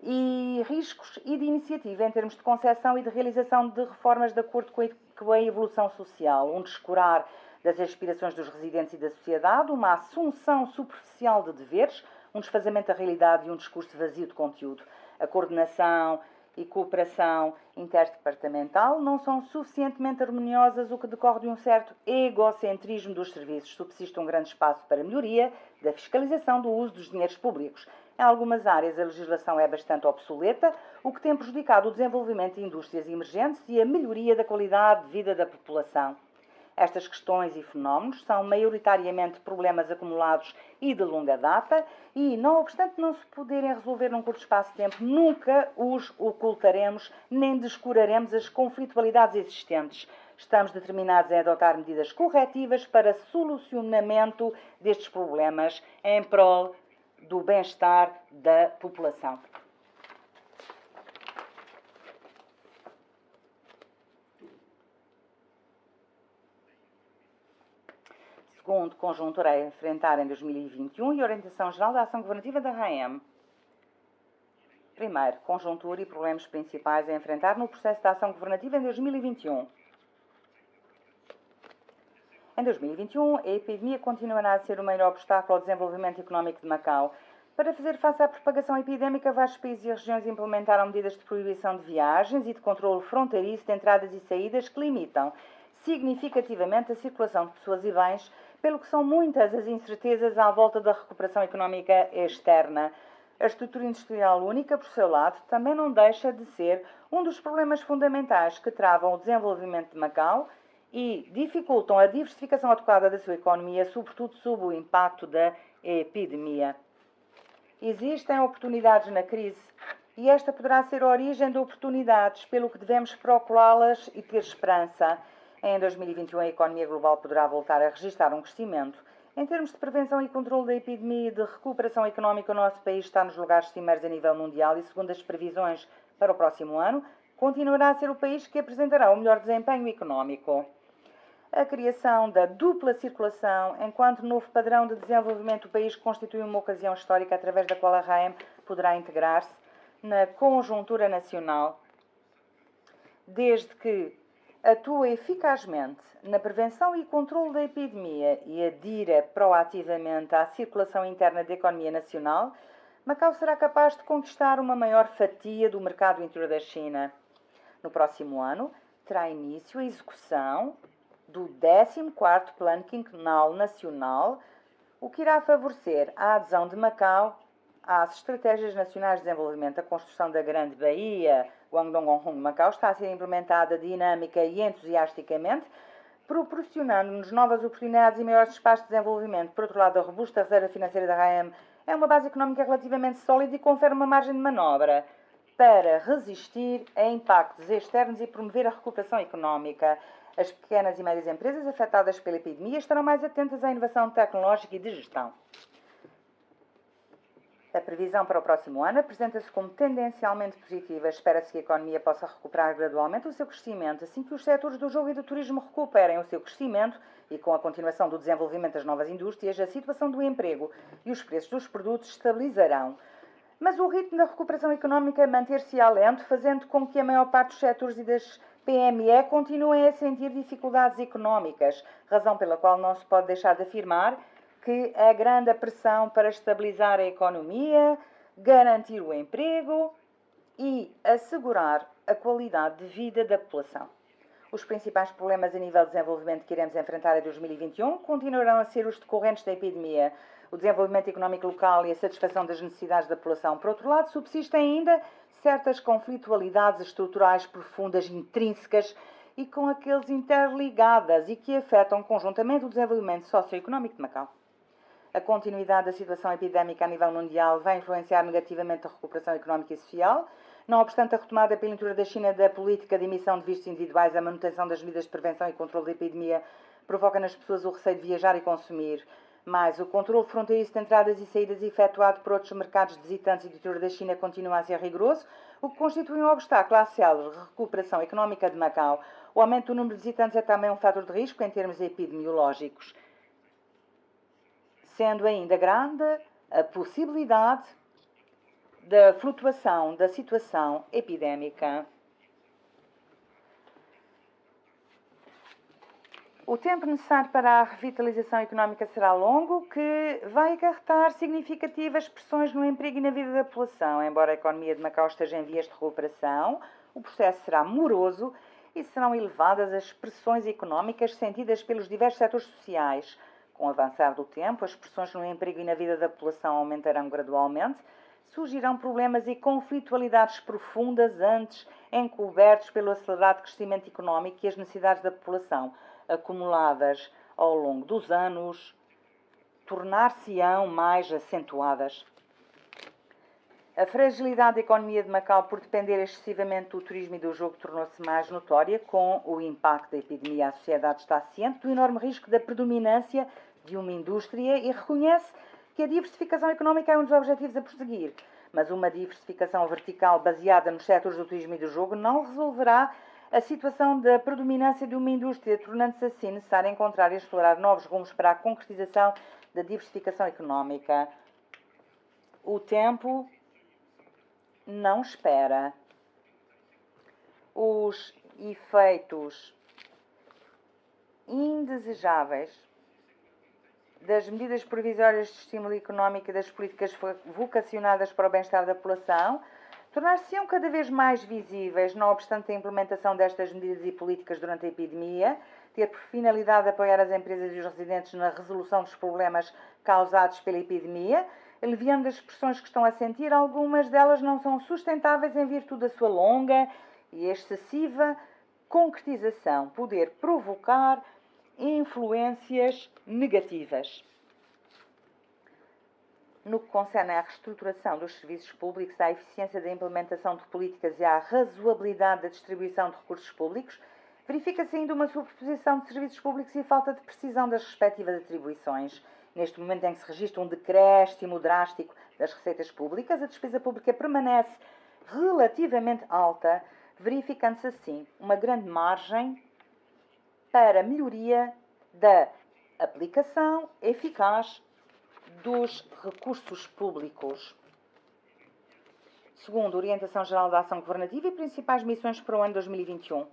B: e riscos e de iniciativa em termos de concepção e de realização de reformas de acordo com a evolução social, um descurar das aspirações dos residentes e da sociedade, uma assunção superficial de deveres, um desfazamento da realidade e um discurso vazio de conteúdo. A coordenação e cooperação interdepartamental não são suficientemente harmoniosas, o que decorre de um certo egocentrismo dos serviços. Subsiste um grande espaço para melhoria da fiscalização do uso dos dinheiros públicos. Em algumas áreas, a legislação é bastante obsoleta, o que tem prejudicado o desenvolvimento de indústrias emergentes e a melhoria da qualidade de vida da população. Estas questões e fenómenos são maioritariamente problemas acumulados e de longa data e, não obstante não se poderem resolver num curto espaço de tempo, nunca os ocultaremos nem descuraremos as conflitualidades existentes. Estamos determinados em adotar medidas corretivas para solucionamento destes problemas em prol do bem-estar da população. Segundo, conjuntura a enfrentar em 2021 e orientação geral da ação governativa da RAM. Primeiro, conjuntura e problemas principais a enfrentar no processo de ação governativa em 2021. Em 2021, a epidemia continuará a ser o maior obstáculo ao desenvolvimento económico de Macau. Para fazer face à propagação epidémica, vários países e regiões implementaram medidas de proibição de viagens e de controle fronteiriço de entradas e saídas que limitam significativamente a circulação de pessoas e bens, pelo que são muitas as incertezas à volta da recuperação económica externa. A estrutura industrial única, por seu lado, também não deixa de ser um dos problemas fundamentais que travam o desenvolvimento de Macau e dificultam a diversificação adequada da sua economia, sobretudo sob o impacto da epidemia. Existem oportunidades na crise e esta poderá ser a origem de oportunidades, pelo que devemos procurá-las e ter esperança. Em 2021, a economia global poderá voltar a registrar um crescimento. Em termos de prevenção e controle da epidemia e de recuperação económica, o nosso país está nos lugares cimeiros a nível mundial e, segundo as previsões para o próximo ano, continuará a ser o país que apresentará o melhor desempenho económico. A criação da dupla circulação, enquanto novo padrão de desenvolvimento do país, constitui uma ocasião histórica através da qual a RAM poderá integrar-se na conjuntura nacional, desde que atua eficazmente na prevenção e controle da epidemia e adira proativamente à circulação interna da economia nacional, Macau será capaz de conquistar uma maior fatia do mercado interior da China. No próximo ano, terá início a execução do 14º Plano Quinquenal Nacional, o que irá favorecer a adesão de Macau às estratégias nacionais de desenvolvimento. A construção da Grande Baía Guangdong-Macau está a ser implementada dinâmica e entusiasticamente, proporcionando-nos novas oportunidades e maiores espaços de desenvolvimento. Por outro lado, a robusta reserva financeira da RAM é uma base económica relativamente sólida e confere uma margem de manobra para resistir a impactos externos e promover a recuperação económica. As pequenas e médias empresas afetadas pela epidemia estarão mais atentas à inovação tecnológica e de gestão. A previsão para o próximo ano apresenta-se como tendencialmente positiva. Espera-se que a economia possa recuperar gradualmente o seu crescimento, assim que os setores do jogo e do turismo recuperem o seu crescimento e com a continuação do desenvolvimento das novas indústrias, a situação do emprego e os preços dos produtos estabilizarão. Mas o ritmo da recuperação económica manter-se-á lento, fazendo com que a maior parte dos setores e das PME continuem a sentir dificuldades económicas, razão pela qual não se pode deixar de afirmar que a grande pressão para estabilizar a economia, garantir o emprego e assegurar a qualidade de vida da população. Os principais problemas a nível de desenvolvimento que iremos enfrentar em 2021 continuarão a ser os decorrentes da epidemia. o desenvolvimento económico local e a satisfação das necessidades da população. Por outro lado, subsistem ainda certas conflitualidades estruturais profundas, intrínsecas e com aqueles interligadas e que afetam conjuntamente o desenvolvimento socioeconómico de Macau. A continuidade da situação epidémica a nível mundial vai influenciar negativamente a recuperação económica e social. Não obstante a retomada pela leitura da China da política de emissão de vistos individuais, a manutenção das medidas de prevenção e controle da epidemia provoca nas pessoas o receio de viajar e consumir. Mas o controle fronteiriço de entradas e saídas efetuado por outros mercados de visitantes e do interior da China continua a ser rigoroso, o que constitui um obstáculo à célere recuperação económica de Macau. O aumento do número de visitantes é também um fator de risco em termos epidemiológicos, sendo ainda grande a possibilidade da flutuação da situação epidémica. O tempo necessário para a revitalização económica será longo, que vai acarretar significativas pressões no emprego e na vida da população. Embora a economia de Macau esteja em vias de recuperação, o processo será moroso e serão elevadas as pressões económicas sentidas pelos diversos setores sociais. Com o avançar do tempo, as pressões no emprego e na vida da população aumentarão gradualmente, surgirão problemas e conflitualidades profundas antes encobertos pelo acelerado crescimento económico e as necessidades da população, acumuladas ao longo dos anos, tornar-se-ão mais acentuadas. A fragilidade da economia de Macau, por depender excessivamente do turismo e do jogo, tornou-se mais notória com o impacto da epidemia. A sociedade está ciente do enorme risco da predominância de uma indústria e reconhece que a diversificação económica é um dos objetivos a prosseguir. Mas uma diversificação vertical baseada nos setores do turismo e do jogo não resolverá a situação da predominância de uma indústria, tornando-se assim necessário encontrar e explorar novos rumos para a concretização da diversificação económica. O tempo não espera. Os efeitos indesejáveis das medidas provisórias de estímulo económico e das políticas vocacionadas para o bem-estar da população tornar-se-ão cada vez mais visíveis, não obstante a implementação destas medidas e políticas durante a epidemia, ter por finalidade apoiar as empresas e os residentes na resolução dos problemas causados pela epidemia, aliviando as pressões que estão a sentir. Algumas delas não são sustentáveis em virtude da sua longa e excessiva concretização, poder provocar influências negativas. No que concerne à reestruturação dos serviços públicos, à eficiência da implementação de políticas e à razoabilidade da distribuição de recursos públicos, verifica-se ainda uma superposição de serviços públicos e falta de precisão das respectivas atribuições. Neste momento em que se registra um decréscimo drástico das receitas públicas, a despesa pública permanece relativamente alta, verificando-se assim uma grande margem para melhoria da aplicação eficaz dos recursos públicos. Segundo a Orientação Geral da Ação Governativa e principais missões para o ano 2021.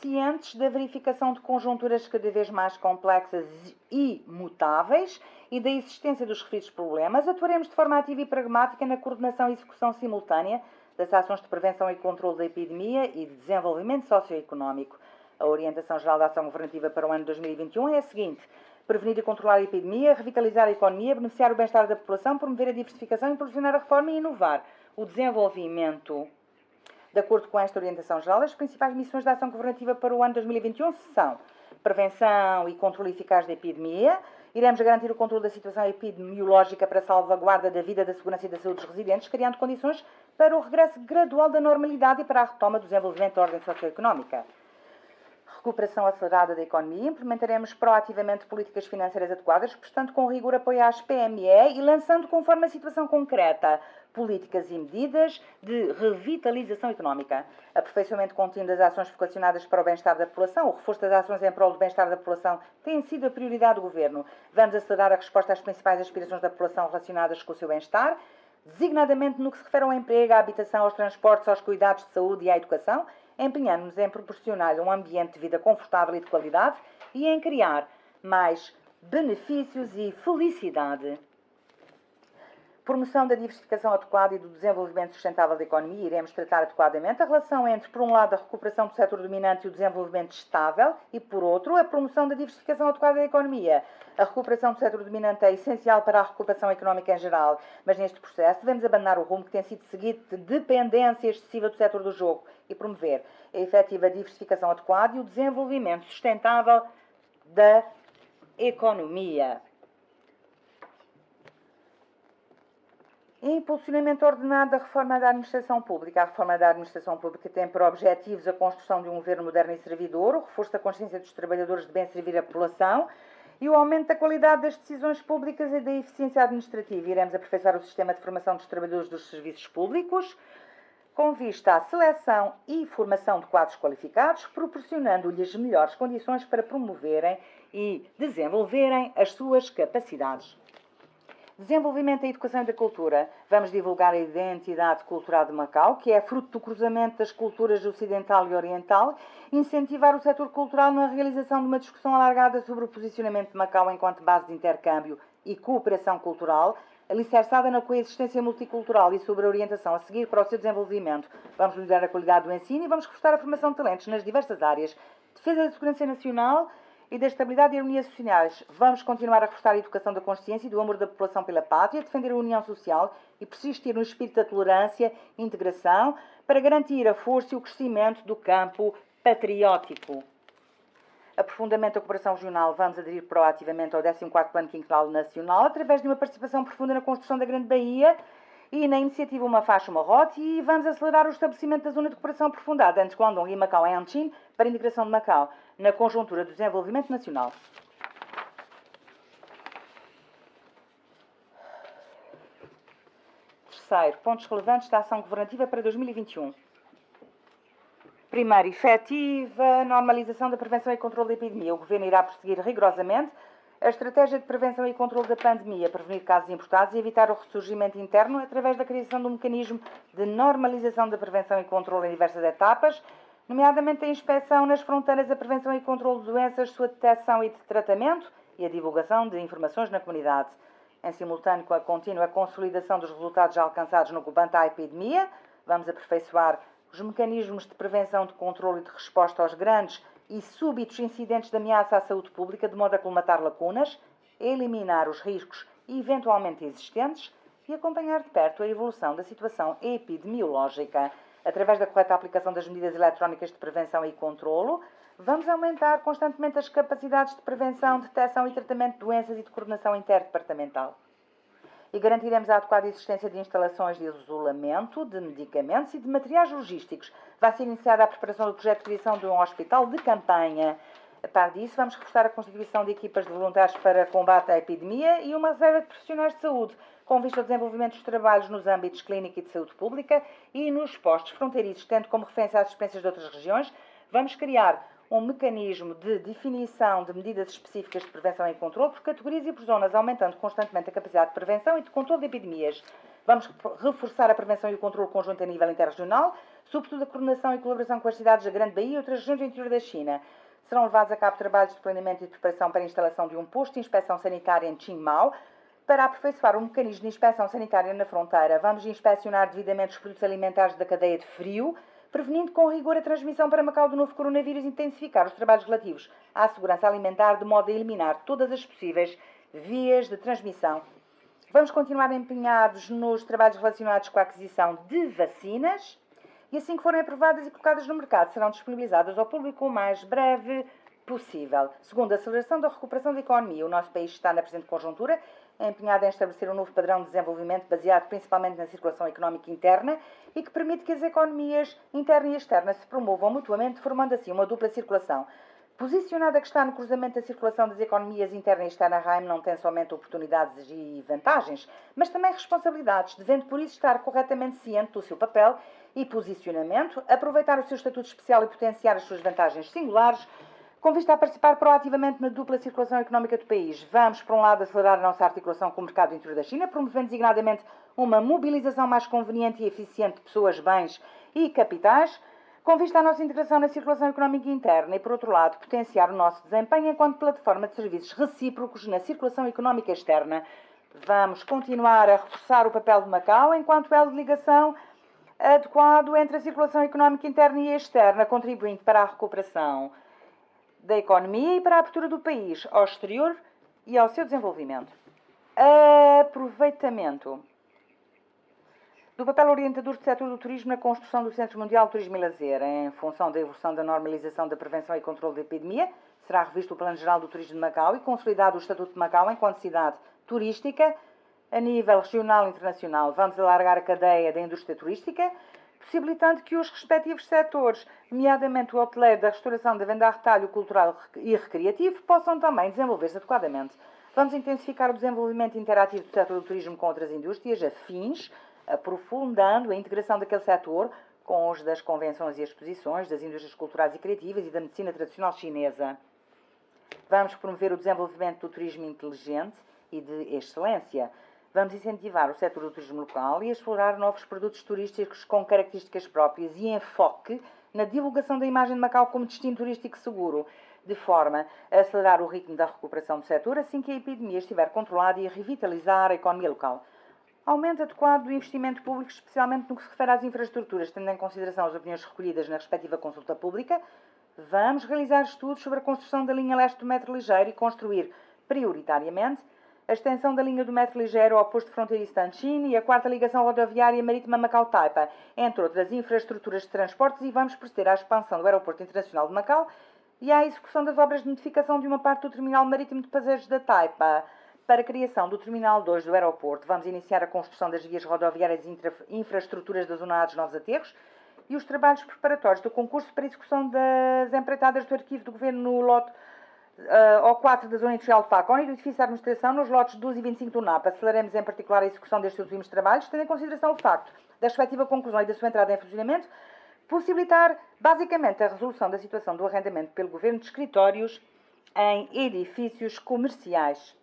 B: Cientes da verificação de conjunturas cada vez mais complexas e mutáveis e da existência dos referidos problemas, atuaremos de forma ativa e pragmática na coordenação e execução simultânea das ações de prevenção e controle da epidemia e de desenvolvimento socioeconómico. A Orientação Geral da Ação Governativa para o ano 2021 é a seguinte: prevenir e controlar a epidemia, revitalizar a economia, beneficiar o bem-estar da população, promover a diversificação, impulsionar a reforma e inovar o desenvolvimento. De acordo com esta orientação geral, as principais missões da ação governativa para o ano 2021 são prevenção e controle eficaz da epidemia. Iremos garantir o controle da situação epidemiológica para a salvaguarda da vida, da segurança e da saúde dos residentes, criando condições para o regresso gradual da normalidade e para a retoma do desenvolvimento da ordem socioeconómica. Recuperação acelerada da economia. Implementaremos proativamente políticas financeiras adequadas, prestando com rigor apoio às PME e lançando, conforme a situação concreta, políticas e medidas de revitalização económica. Aperfeiçoamento contínuo das ações vocacionadas para o bem-estar da população. O reforço das ações em prol do bem-estar da população tem sido a prioridade do Governo. Vamos acelerar a resposta às principais aspirações da população relacionadas com o seu bem-estar, designadamente no que se refere ao emprego, à habitação, aos transportes, aos cuidados de saúde e à educação, empenhando-nos em proporcionar um ambiente de vida confortável e de qualidade e em criar mais benefícios e felicidade. Promoção da diversificação adequada e do desenvolvimento sustentável da economia. Iremos tratar adequadamente a relação entre, por um lado, a recuperação do setor dominante e o desenvolvimento estável e, por outro, a promoção da diversificação adequada da economia. A recuperação do setor dominante é essencial para a recuperação económica em geral, mas neste processo devemos abandonar o rumo que tem sido seguido de dependência excessiva do setor do jogo e promover a efetiva diversificação adequada e o desenvolvimento sustentável da economia. Impulsionamento ordenado da reforma da administração pública. A reforma da administração pública tem por objetivos a construção de um governo moderno e servidor, o reforço da consciência dos trabalhadores de bem servir a população e o aumento da qualidade das decisões públicas e da eficiência administrativa. Iremos aperfeiçoar o sistema de formação dos trabalhadores dos serviços públicos, com vista à seleção e formação de quadros qualificados, proporcionando-lhes melhores condições para promoverem e desenvolverem as suas capacidades. Desenvolvimento da educação e da cultura. Vamos divulgar a identidade cultural de Macau, que é fruto do cruzamento das culturas ocidental e oriental, e incentivar o setor cultural na realização de uma discussão alargada sobre o posicionamento de Macau enquanto base de intercâmbio e cooperação cultural, alicerçada na coexistência multicultural e sobre a orientação a seguir para o seu desenvolvimento. Vamos melhorar a qualidade do ensino e vamos reforçar a formação de talentos nas diversas áreas. Defesa da segurança nacional e da estabilidade e harmonia sociais. Vamos continuar a reforçar a educação da consciência e do amor da população pela pátria, defender a união social e persistir no espírito da tolerância e integração para garantir a força e o crescimento do campo patriótico. Aprofundamento da cooperação regional. Vamos aderir proativamente ao 14º Plano Quinquenal Nacional através de uma participação profunda na construção da Grande Baía e na iniciativa Uma Faixa, Uma Rota, e vamos acelerar o estabelecimento da Zona de Cooperação Aprofundada entre Guangdong e Macau em Anqing para a integração de Macau na conjuntura do desenvolvimento nacional. Terceiro, pontos relevantes da ação governativa para 2021. Primeiro, efetiva normalização da prevenção e controle da epidemia. O Governo irá prosseguir rigorosamente a estratégia de prevenção e controle da pandemia, prevenir casos importados e evitar o ressurgimento interno através da criação de um mecanismo de normalização da prevenção e controle em diversas etapas, nomeadamente a inspeção nas fronteiras, a prevenção e controle de doenças, sua detecção e de tratamento e a divulgação de informações na comunidade. Em simultâneo com a contínua consolidação dos resultados já alcançados no combate à epidemia, vamos aperfeiçoar os mecanismos de prevenção, de controle e de resposta aos grandes e súbitos incidentes de ameaça à saúde pública, de modo a colmatar lacunas, eliminar os riscos eventualmente existentes e acompanhar de perto a evolução da situação epidemiológica. Através da correta aplicação das medidas eletrónicas de prevenção e controlo, vamos aumentar constantemente as capacidades de prevenção, detecção e tratamento de doenças e de coordenação interdepartamental. E garantiremos a adequada existência de instalações de isolamento, de medicamentos e de materiais logísticos. Vai ser iniciada a preparação do projeto de criação de um hospital de campanha. A par disso, vamos reforçar a constituição de equipas de voluntários para combate à epidemia e uma reserva de profissionais de saúde, com vista ao desenvolvimento dos trabalhos nos âmbitos clínica e de saúde pública e nos postos fronteiriços, tendo como referência as experiências de outras regiões. Vamos criar um mecanismo de definição de medidas específicas de prevenção e controle por categorias e por zonas, aumentando constantemente a capacidade de prevenção e de controle de epidemias. Vamos reforçar a prevenção e o controle conjunto a nível interregional, sobretudo a coordenação e colaboração com as cidades da Grande Baía e outras regiões do interior da China. Serão levados a cabo trabalhos de planeamento e de preparação para a instalação de um posto de inspeção sanitária em Qingmao, para aperfeiçoar um mecanismo de inspeção sanitária na fronteira. Vamos inspecionar devidamente os produtos alimentares da cadeia de frio, prevenindo com rigor a transmissão para Macau do novo coronavírus e intensificar os trabalhos relativos à segurança alimentar, de modo a eliminar todas as possíveis vias de transmissão. Vamos continuar empenhados nos trabalhos relacionados com a aquisição de vacinas e, assim que forem aprovadas e colocadas no mercado, serão disponibilizadas ao público o mais breve possível. Segundo, a aceleração da recuperação da economia. O nosso país está na presente conjuntura empenhado em estabelecer um novo padrão de desenvolvimento baseado principalmente na circulação económica interna e que permite que as economias interna e externa se promovam mutuamente, formando assim uma dupla circulação. Posicionada que está no cruzamento da circulação das economias interna e externa, a RAIM não tem somente oportunidades e vantagens, mas também responsabilidades, devendo por isso estar corretamente ciente do seu papel e posicionamento, aproveitar o seu estatuto especial e potenciar as suas vantagens singulares, com vista a participar proativamente na dupla circulação económica do país. Vamos, por um lado, acelerar a nossa articulação com o mercado interior da China, promovendo designadamente uma mobilização mais conveniente e eficiente de pessoas, bens e capitais, com vista à nossa integração na circulação económica interna e, por outro lado, potenciar o nosso desempenho enquanto plataforma de serviços recíprocos na circulação económica externa. Vamos continuar a reforçar o papel de Macau enquanto elo de ligação adequado entre a circulação económica interna e externa, contribuindo para a recuperação da economia e para a abertura do país ao exterior e ao seu desenvolvimento. Aproveitamento do papel orientador do setor do turismo na construção do Centro Mundial de Turismo e Lazer. Em função da evolução da normalização da prevenção e controle da epidemia, será revisto o Plano Geral do Turismo de Macau e consolidado o Estatuto de Macau enquanto cidade turística a nível regional e internacional. Vamos alargar a cadeia da indústria turística, possibilitando que os respectivos setores, nomeadamente o hoteleiro, da restauração, da venda a retalho, cultural e recreativo, possam também desenvolver-se adequadamente. Vamos intensificar o desenvolvimento interativo do setor do turismo com outras indústrias afins, aprofundando a integração daquele setor com os das convenções e exposições, das indústrias culturais e criativas e da medicina tradicional chinesa. Vamos promover o desenvolvimento do turismo inteligente e de excelência. Vamos incentivar o setor do turismo local e explorar novos produtos turísticos com características próprias e enfoque na divulgação da imagem de Macau como destino turístico seguro, de forma a acelerar o ritmo da recuperação do setor assim que a epidemia estiver controlada e a revitalizar a economia local. Aumento adequado do investimento público, especialmente no que se refere às infraestruturas, tendo em consideração as opiniões recolhidas na respectiva consulta pública. Vamos realizar estudos sobre a construção da linha leste do metro ligeiro e construir, prioritariamente, a extensão da linha do metro ligeiro ao posto fronteiriço de Anqing e a quarta ligação rodoviária marítima Macau-Taipa, entre outras infraestruturas de transportes, e vamos proceder à expansão do Aeroporto Internacional de Macau e à execução das obras de notificação de uma parte do terminal marítimo de passageiros da Taipa. Para a criação do Terminal 2 do aeroporto, vamos iniciar a construção das vias rodoviárias e infraestruturas da zona A dos novos aterros e os trabalhos preparatórios do concurso para a execução das empreitadas do arquivo do Governo no lote O4 da Zona Industrial de Facon e do edifício de administração nos lotes 12 e 25 do NAP. Aceleremos em particular a execução destes últimos trabalhos, tendo em consideração o facto da respectiva conclusão e da sua entrada em funcionamento, possibilitar basicamente a resolução da situação do arrendamento pelo Governo de escritórios em edifícios comerciais.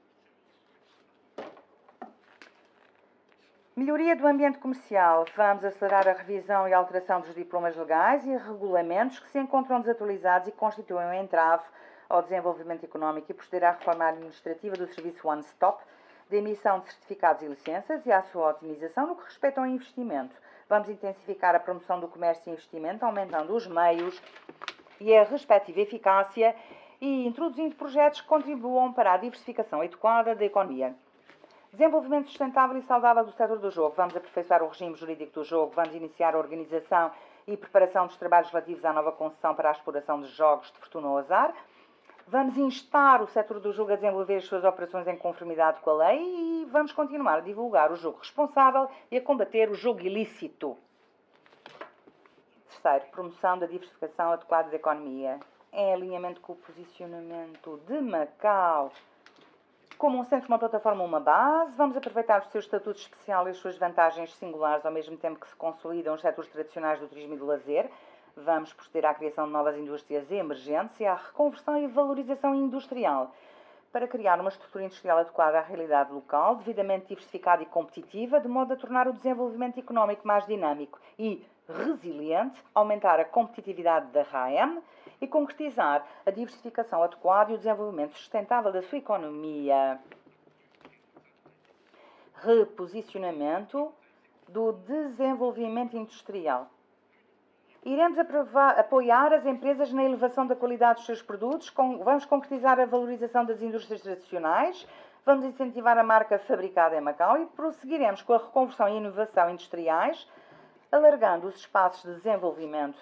B: Melhoria do ambiente comercial. Vamos acelerar a revisão e alteração dos diplomas legais e regulamentos que se encontram desatualizados e constituem um entrave ao desenvolvimento económico e proceder à reforma administrativa do serviço One Stop, de emissão de certificados e licenças e à sua otimização no que respeita ao investimento. Vamos intensificar a promoção do comércio e investimento, aumentando os meios e a respectiva eficácia e introduzindo projetos que contribuam para a diversificação adequada da economia. Desenvolvimento sustentável e saudável do setor do jogo. Vamos aperfeiçoar o regime jurídico do jogo. Vamos iniciar a organização e preparação dos trabalhos relativos à nova concessão para a exploração de jogos de fortuna ou azar. Vamos instar o setor do jogo a desenvolver as suas operações em conformidade com a lei e vamos continuar a divulgar o jogo responsável e a combater o jogo ilícito. Terceiro, promoção da diversificação adequada da economia. Em alinhamento com o posicionamento de Macau como um centro, uma plataforma, uma base, vamos aproveitar o seu estatuto especial e as suas vantagens singulares, ao mesmo tempo que se consolidam os setores tradicionais do turismo e do lazer. Vamos proceder à criação de novas indústrias emergentes e à reconversão e valorização industrial, para criar uma estrutura industrial adequada à realidade local, devidamente diversificada e competitiva, de modo a tornar o desenvolvimento económico mais dinâmico e resiliente, aumentar a competitividade da RAEM e concretizar a diversificação adequada e o desenvolvimento sustentável da sua economia. Reposicionamento do desenvolvimento industrial. Iremos apoiar as empresas na elevação da qualidade dos seus produtos, vamos concretizar a valorização das indústrias tradicionais, vamos incentivar a marca fabricada em Macau e prosseguiremos com a reconversão e inovação industriais, alargando os espaços de desenvolvimento.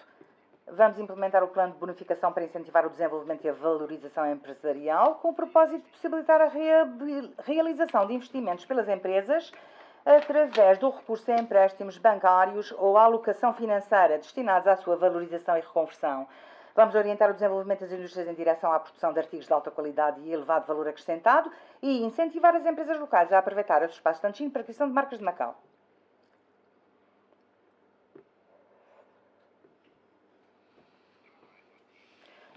B: Vamos implementar o plano de bonificação para incentivar o desenvolvimento e a valorização empresarial, com o propósito de possibilitar a realização de investimentos pelas empresas através do recurso a empréstimos bancários ou à alocação financeira destinados à sua valorização e reconversão. Vamos orientar o desenvolvimento das indústrias em direção à produção de artigos de alta qualidade e elevado valor acrescentado e incentivar as empresas locais a aproveitar os espaços de Anqing para a criação de marcas de Macau.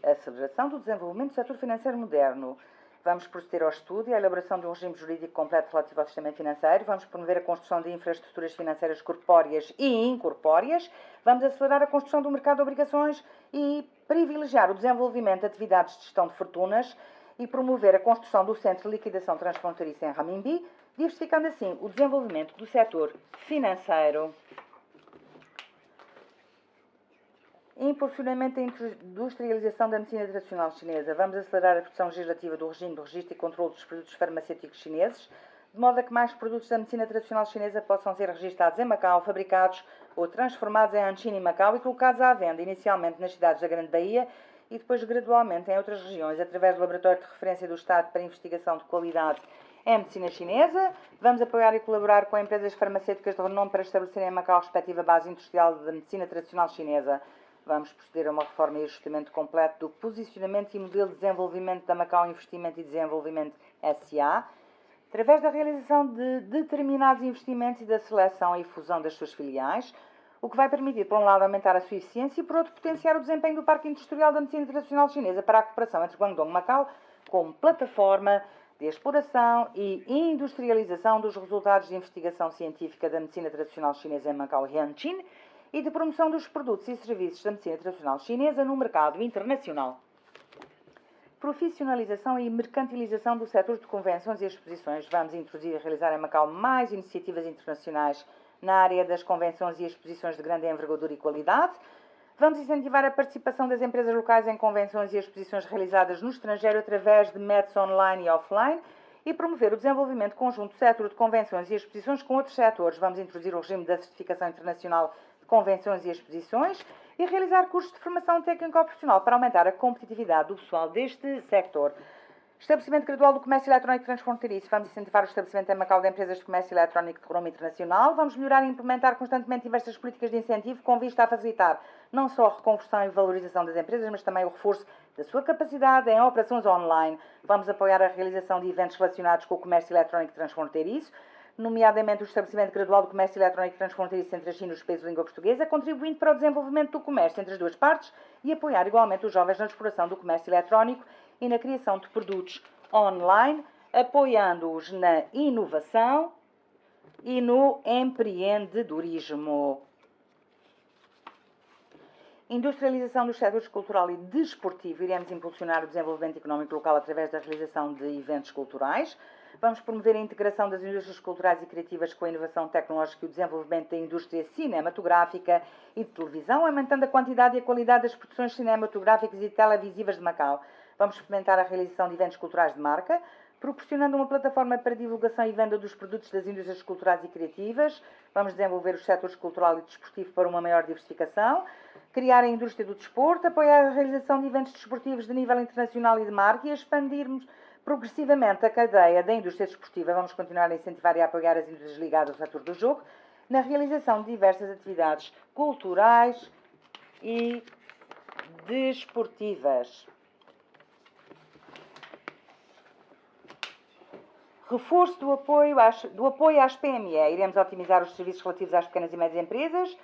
B: Aceleração do desenvolvimento do setor financeiro moderno. Vamos proceder ao estudo e à elaboração de um regime jurídico completo relativo ao sistema financeiro. Vamos promover a construção de infraestruturas financeiras corpóreas e incorpóreas. Vamos acelerar a construção do mercado de obrigações e privilegiar o desenvolvimento de atividades de gestão de fortunas e promover a construção do Centro de Liquidação Transfronteiriça em Renminbi, diversificando assim o desenvolvimento do setor financeiro. Impulsionamento da industrialização da medicina tradicional chinesa. Vamos acelerar a produção legislativa do regime de registro e controle dos produtos farmacêuticos chineses, de modo a que mais produtos da medicina tradicional chinesa possam ser registados em Macau, fabricados ou transformados em Anqin e Macau e colocados à venda, inicialmente nas cidades da Grande Bahia e depois gradualmente em outras regiões, através do Laboratório de Referência do Estado para Investigação de Qualidade em Medicina Chinesa. Vamos apoiar e colaborar com empresas farmacêuticas de renome para estabelecerem em Macau a respectiva base industrial da medicina tradicional chinesa. Vamos proceder a uma reforma e ajustamento completo do posicionamento e modelo de desenvolvimento da Macau Investimento e Desenvolvimento S.A., através da realização de determinados investimentos e da seleção e fusão das suas filiais, o que vai permitir, por um lado, aumentar a sua eficiência e, por outro, potenciar o desempenho do Parque Industrial da Medicina Tradicional Chinesa para a cooperação entre Guangdong e Macau como plataforma de exploração e industrialização dos resultados de investigação científica da medicina tradicional chinesa em Macau e Anqin e de promoção dos produtos e serviços da medicina tradicional chinesa no mercado internacional. Profissionalização e mercantilização do setor de convenções e exposições. Vamos introduzir e realizar em Macau mais iniciativas internacionais na área das convenções e exposições de grande envergadura e qualidade. Vamos incentivar a participação das empresas locais em convenções e exposições realizadas no estrangeiro através de métodos online e offline e promover o desenvolvimento conjunto do setor de convenções e exposições com outros setores. Vamos introduzir o regime da certificação internacional de convenções e exposições e realizar cursos de formação técnico-profissional para aumentar a competitividade do pessoal deste sector. Estabelecimento gradual do comércio eletrónico transfronteiriço. Vamos incentivar o estabelecimento em Macau de empresas de comércio eletrónico de renome internacional. Vamos melhorar e implementar constantemente diversas políticas de incentivo com vista a facilitar não só a reconversão e valorização das empresas, mas também o reforço da sua capacidade em operações online. Vamos apoiar a realização de eventos relacionados com o comércio eletrónico transfronteiriço, nomeadamente o estabelecimento gradual do comércio eletrónico transfronteiriço entre a China e os países de língua portuguesa, contribuindo para o desenvolvimento do comércio entre as duas partes e apoiar igualmente os jovens na exploração do comércio eletrónico e na criação de produtos online, apoiando-os na inovação e no empreendedorismo. Industrialização dos setores cultural e desportivo. Iremos impulsionar o desenvolvimento económico local através da realização de eventos culturais. Vamos promover a integração das indústrias culturais e criativas com a inovação tecnológica e o desenvolvimento da indústria cinematográfica e de televisão, aumentando a quantidade e a qualidade das produções cinematográficas e televisivas de Macau. Vamos fomentar a realização de eventos culturais de marca, proporcionando uma plataforma para divulgação e venda dos produtos das indústrias culturais e criativas. Vamos desenvolver os setores cultural e desportivo para uma maior diversificação, criar a indústria do desporto, apoiar a realização de eventos desportivos de nível internacional e de marca e expandirmos progressivamente a cadeia da indústria desportiva. Vamos continuar a incentivar e a apoiar as indústrias ligadas ao setor do jogo na realização de diversas atividades culturais e desportivas. Reforço do apoio às PME. Iremos otimizar os serviços relativos às pequenas e médias empresas,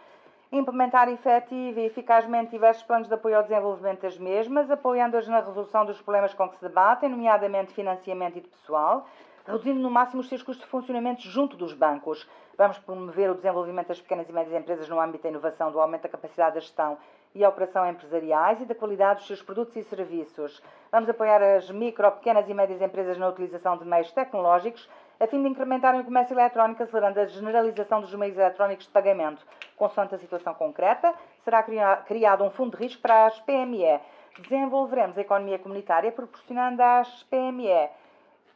B: implementar efetiva e eficazmente diversos planos de apoio ao desenvolvimento das mesmas, apoiando-as na resolução dos problemas com que se debatem, nomeadamente financiamento e de pessoal, reduzindo no máximo os seus custos de funcionamento junto dos bancos. Vamos promover o desenvolvimento das pequenas e médias empresas no âmbito da inovação, do aumento da capacidade da gestão e a operação empresariais e da qualidade dos seus produtos e serviços. Vamos apoiar as micro, pequenas e médias empresas na utilização de meios tecnológicos, a fim de incrementarem o comércio eletrónico, acelerando a generalização dos meios eletrónicos de pagamento. Consoante a situação concreta, será criado um fundo de risco para as PME. Desenvolveremos a economia comunitária, proporcionando às PME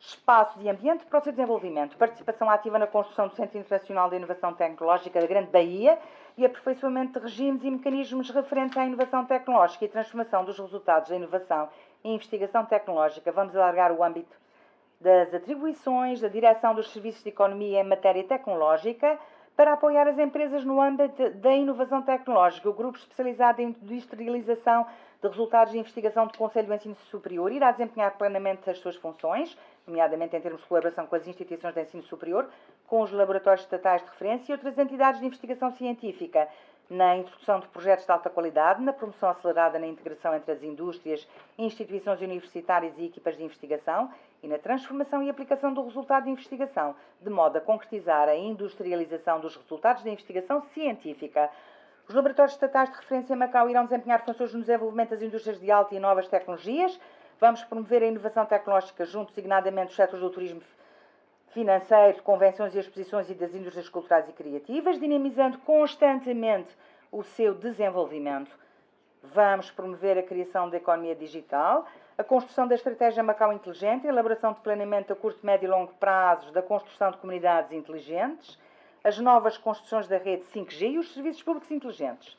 B: espaço e ambiente para o seu desenvolvimento, participação ativa na construção do Centro Internacional de Inovação Tecnológica da Grande Bahia e aperfeiçoamento de regimes e mecanismos referentes à inovação tecnológica e transformação dos resultados da inovação e investigação tecnológica. Vamos alargar o âmbito das atribuições da direção dos serviços de economia em matéria tecnológica para apoiar as empresas no âmbito da inovação tecnológica. O grupo especializado em industrialização de resultados de investigação do Conselho do Ensino Superior irá desempenhar plenamente as suas funções, nomeadamente em termos de colaboração com as instituições de ensino superior, com os laboratórios estatais de referência e outras entidades de investigação científica, na introdução de projetos de alta qualidade, na promoção acelerada na integração entre as indústrias, instituições universitárias e equipas de investigação e na transformação e aplicação do resultado de investigação, de modo a concretizar a industrialização dos resultados da investigação científica. Os laboratórios estatais de referência em Macau irão desempenhar funções no desenvolvimento das indústrias de alta e novas tecnologias. Vamos promover a inovação tecnológica junto, designadamente, os setores do turismo financeiro, de convenções e exposições e das indústrias culturais e criativas, dinamizando constantemente o seu desenvolvimento. Vamos promover a criação da economia digital, a construção da estratégia Macau Inteligente, a elaboração de planeamento a curto, médio e longo prazos da construção de comunidades inteligentes, as novas construções da rede 5G e os serviços públicos inteligentes.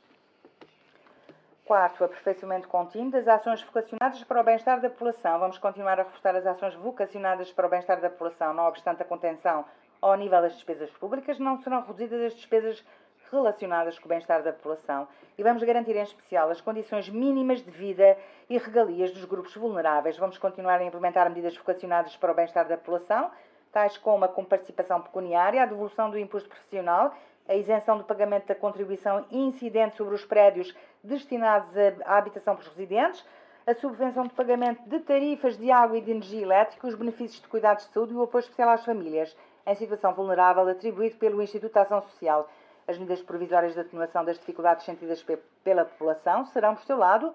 B: Quarto, aperfeiçoamento contínuo das ações vocacionadas para o bem-estar da população. Vamos continuar a reforçar as ações vocacionadas para o bem-estar da população, não obstante a contenção ao nível das despesas públicas, não serão reduzidas as despesas relacionadas com o bem-estar da população e vamos garantir em especial as condições mínimas de vida e regalias dos grupos vulneráveis. Vamos continuar a implementar medidas vocacionadas para o bem-estar da população, tais como a comparticipação pecuniária, a devolução do imposto profissional, a isenção do pagamento da contribuição incidente sobre os prédios destinados à habitação pelos residentes, a subvenção de pagamento de tarifas de água e de energia elétrica, os benefícios de cuidados de saúde e o apoio especial às famílias em situação vulnerável atribuído pelo Instituto de Ação Social. As medidas provisórias de atenuação das dificuldades sentidas pela população serão, por seu lado,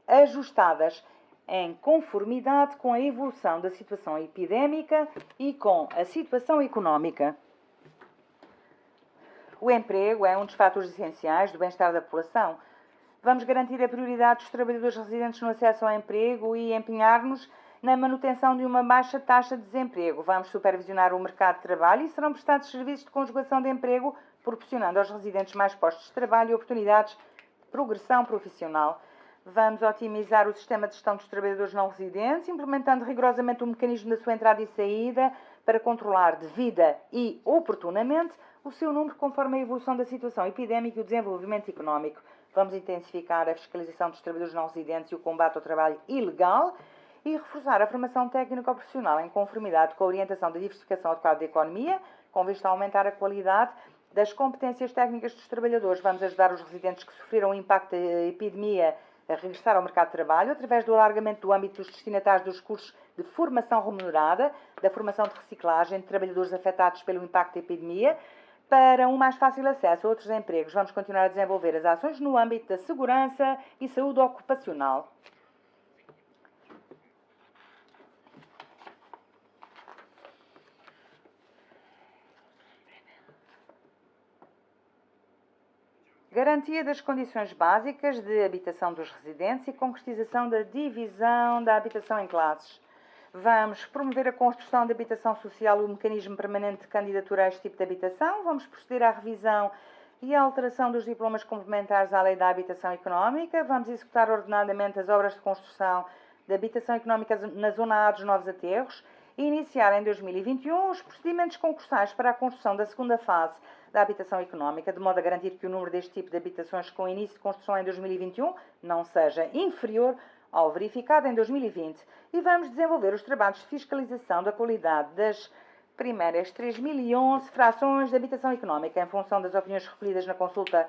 B: ajustadas em conformidade com a evolução da situação epidémica e com a situação económica. O emprego é um dos fatores essenciais do bem-estar da população. Vamos garantir a prioridade dos trabalhadores residentes no acesso ao emprego e empenhar-nos na manutenção de uma baixa taxa de desemprego. Vamos supervisionar o mercado de trabalho e serão prestados serviços de conjugação de emprego, proporcionando aos residentes mais postos de trabalho e oportunidades de progressão profissional. Vamos otimizar o sistema de gestão dos trabalhadores não residentes, implementando rigorosamente o mecanismo da sua entrada e saída para controlar devida e oportunamente o seu número conforme a evolução da situação epidémica e o desenvolvimento económico. Vamos intensificar a fiscalização dos trabalhadores não residentes e o combate ao trabalho ilegal e reforçar a formação técnico-profissional em conformidade com a orientação da diversificação adequada da economia, com vista a aumentar a qualidade das competências técnicas dos trabalhadores. Vamos ajudar os residentes que sofreram o impacto da epidemia a regressar ao mercado de trabalho, através do alargamento do âmbito dos destinatários dos cursos de formação remunerada, da formação de reciclagem de trabalhadores afetados pelo impacto da epidemia, para um mais fácil acesso a outros empregos. Vamos continuar a desenvolver as ações no âmbito da segurança e saúde ocupacional. Garantia das condições básicas de habitação dos residentes e concretização da divisão da habitação em classes. Vamos promover a construção de habitação social, o mecanismo permanente de candidatura a este tipo de habitação. Vamos proceder à revisão e à alteração dos diplomas complementares à Lei da Habitação Económica. Vamos executar ordenadamente as obras de construção de habitação económica na Zona A dos Novos Aterros e iniciar em 2021 os procedimentos concursais para a construção da segunda fase da habitação económica, de modo a garantir que o número deste tipo de habitações com início de construção em 2021 não seja inferior ao verificado em 2020. E vamos desenvolver os trabalhos de fiscalização da qualidade das primeiras 3.011 frações de habitação económica, em função das opiniões recolhidas na consulta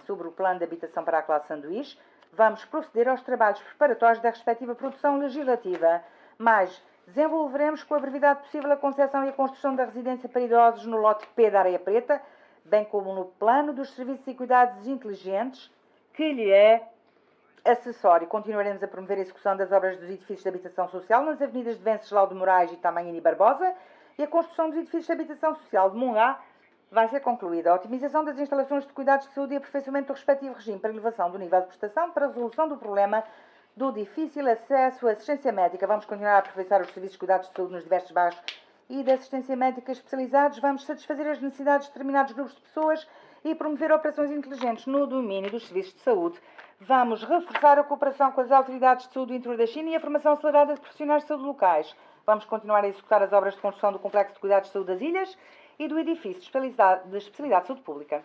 B: sobre o plano de habitação para a classe sanduíche. Vamos proceder aos trabalhos preparatórios da respectiva produção legislativa, mas desenvolveremos com a brevidade possível a concepção e a construção da residência para idosos no lote P da Areia Preta, bem como no plano dos serviços e cuidados inteligentes, que lhe é acessório. Continuaremos a promover a execução das obras dos edifícios de habitação social nas avenidas de Venceslau de Moraes e Tamanhini Barbosa e a construção dos edifícios de habitação social de Mungá vai ser concluída. A otimização das instalações de cuidados de saúde e aperfeiçoamento do respectivo regime para elevação do nível de prestação para a resolução do problema do difícil acesso à assistência médica. Vamos continuar a aperfeiçoar os serviços de cuidados de saúde nos diversos bairros e de assistência médica especializados. Vamos satisfazer as necessidades de determinados grupos de pessoas e promover operações inteligentes no domínio dos serviços de saúde. Vamos reforçar a cooperação com as autoridades de saúde do interior da China e a formação acelerada de profissionais de saúde locais. Vamos continuar a executar as obras de construção do complexo de cuidados de saúde das ilhas e do edifício de especialidade de saúde pública.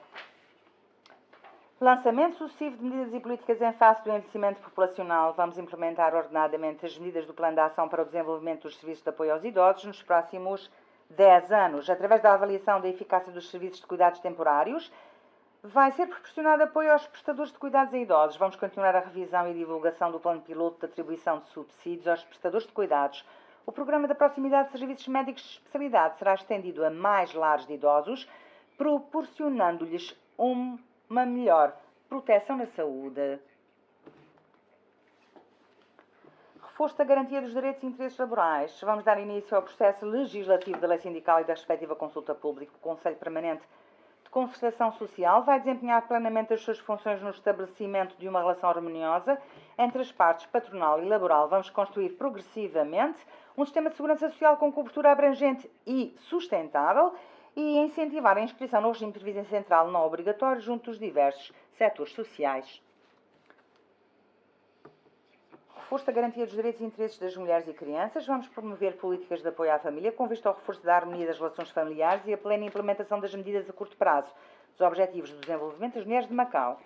B: Lançamento sucessivo de medidas e políticas em face do envelhecimento populacional. Vamos implementar ordenadamente as medidas do Plano de Ação para o Desenvolvimento dos Serviços de Apoio aos Idosos nos próximos 10 anos. Através da avaliação da eficácia dos serviços de cuidados temporários, vai ser proporcionado apoio aos prestadores de cuidados a idosos. Vamos continuar a revisão e divulgação do plano piloto de atribuição de subsídios aos prestadores de cuidados. O programa da proximidade de serviços médicos de especialidade será estendido a mais lares de idosos, proporcionando-lhes uma melhor proteção na saúde. reforço da garantia dos direitos e interesses laborais. Vamos dar início ao processo legislativo da lei sindical e da respectiva consulta pública. O Conselho Permanente de Concertação Social vai desempenhar plenamente as suas funções no estabelecimento de uma relação harmoniosa entre as partes patronal e laboral. Vamos construir progressivamente um sistema de segurança social com cobertura abrangente e sustentável e incentivar a inscrição no regime de previdência central não obrigatório junto dos diversos setores sociais. Reforço da garantia dos direitos e interesses das mulheres e crianças. Vamos promover políticas de apoio à família com vista ao reforço da harmonia das relações familiares e a plena implementação das medidas a curto prazo dos Objetivos do Desenvolvimento das Mulheres de Macau.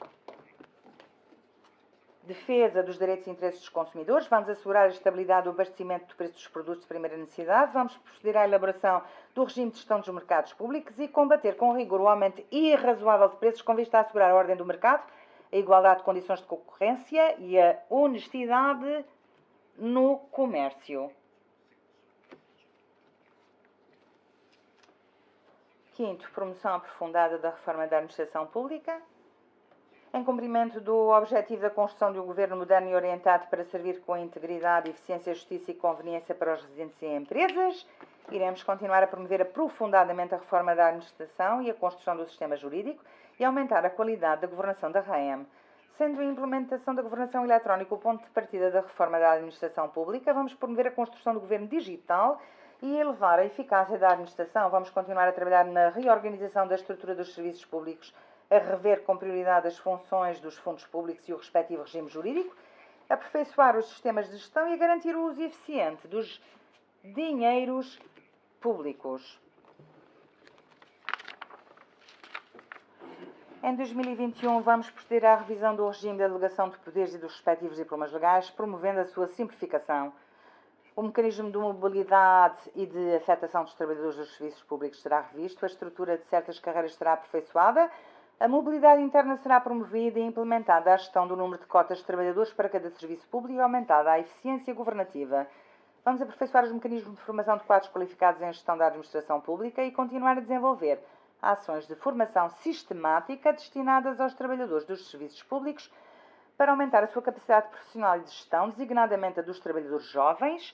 B: Defesa dos direitos e interesses dos consumidores. Vamos assegurar a estabilidade do abastecimento do preço dos produtos de primeira necessidade. Vamos proceder à elaboração do regime de gestão dos mercados públicos e combater com rigor o aumento irrazoável de preços com vista a assegurar a ordem do mercado, a igualdade de condições de concorrência e a honestidade no comércio. Quinto, promoção aprofundada da reforma da administração pública. Em cumprimento do objetivo da construção de um governo moderno e orientado para servir com integridade, eficiência, justiça e conveniência para os residentes e empresas, iremos continuar a promover aprofundadamente a reforma da administração e a construção do sistema jurídico e aumentar a qualidade da governação da RAEM. Sendo a implementação da governação eletrónica o ponto de partida da reforma da administração pública, vamos promover a construção do governo digital e elevar a eficácia da administração. Vamos continuar a trabalhar na reorganização da estrutura dos serviços públicos, a rever com prioridade as funções dos fundos públicos e o respectivo regime jurídico, aperfeiçoar os sistemas de gestão e a garantir o uso eficiente dos dinheiros públicos. Em 2021, vamos proceder à revisão do regime da delegação de poderes e dos respectivos diplomas legais, promovendo a sua simplificação. O mecanismo de mobilidade e de afetação dos trabalhadores dos serviços públicos será revisto, a estrutura de certas carreiras será aperfeiçoada, a mobilidade interna será promovida e implementada a gestão do número de cotas de trabalhadores para cada serviço público e aumentada a eficiência governativa. Vamos aperfeiçoar os mecanismos de formação de quadros qualificados em gestão da administração pública e continuar a desenvolver ações de formação sistemática destinadas aos trabalhadores dos serviços públicos para aumentar a sua capacidade profissional e de gestão, designadamente a dos trabalhadores jovens,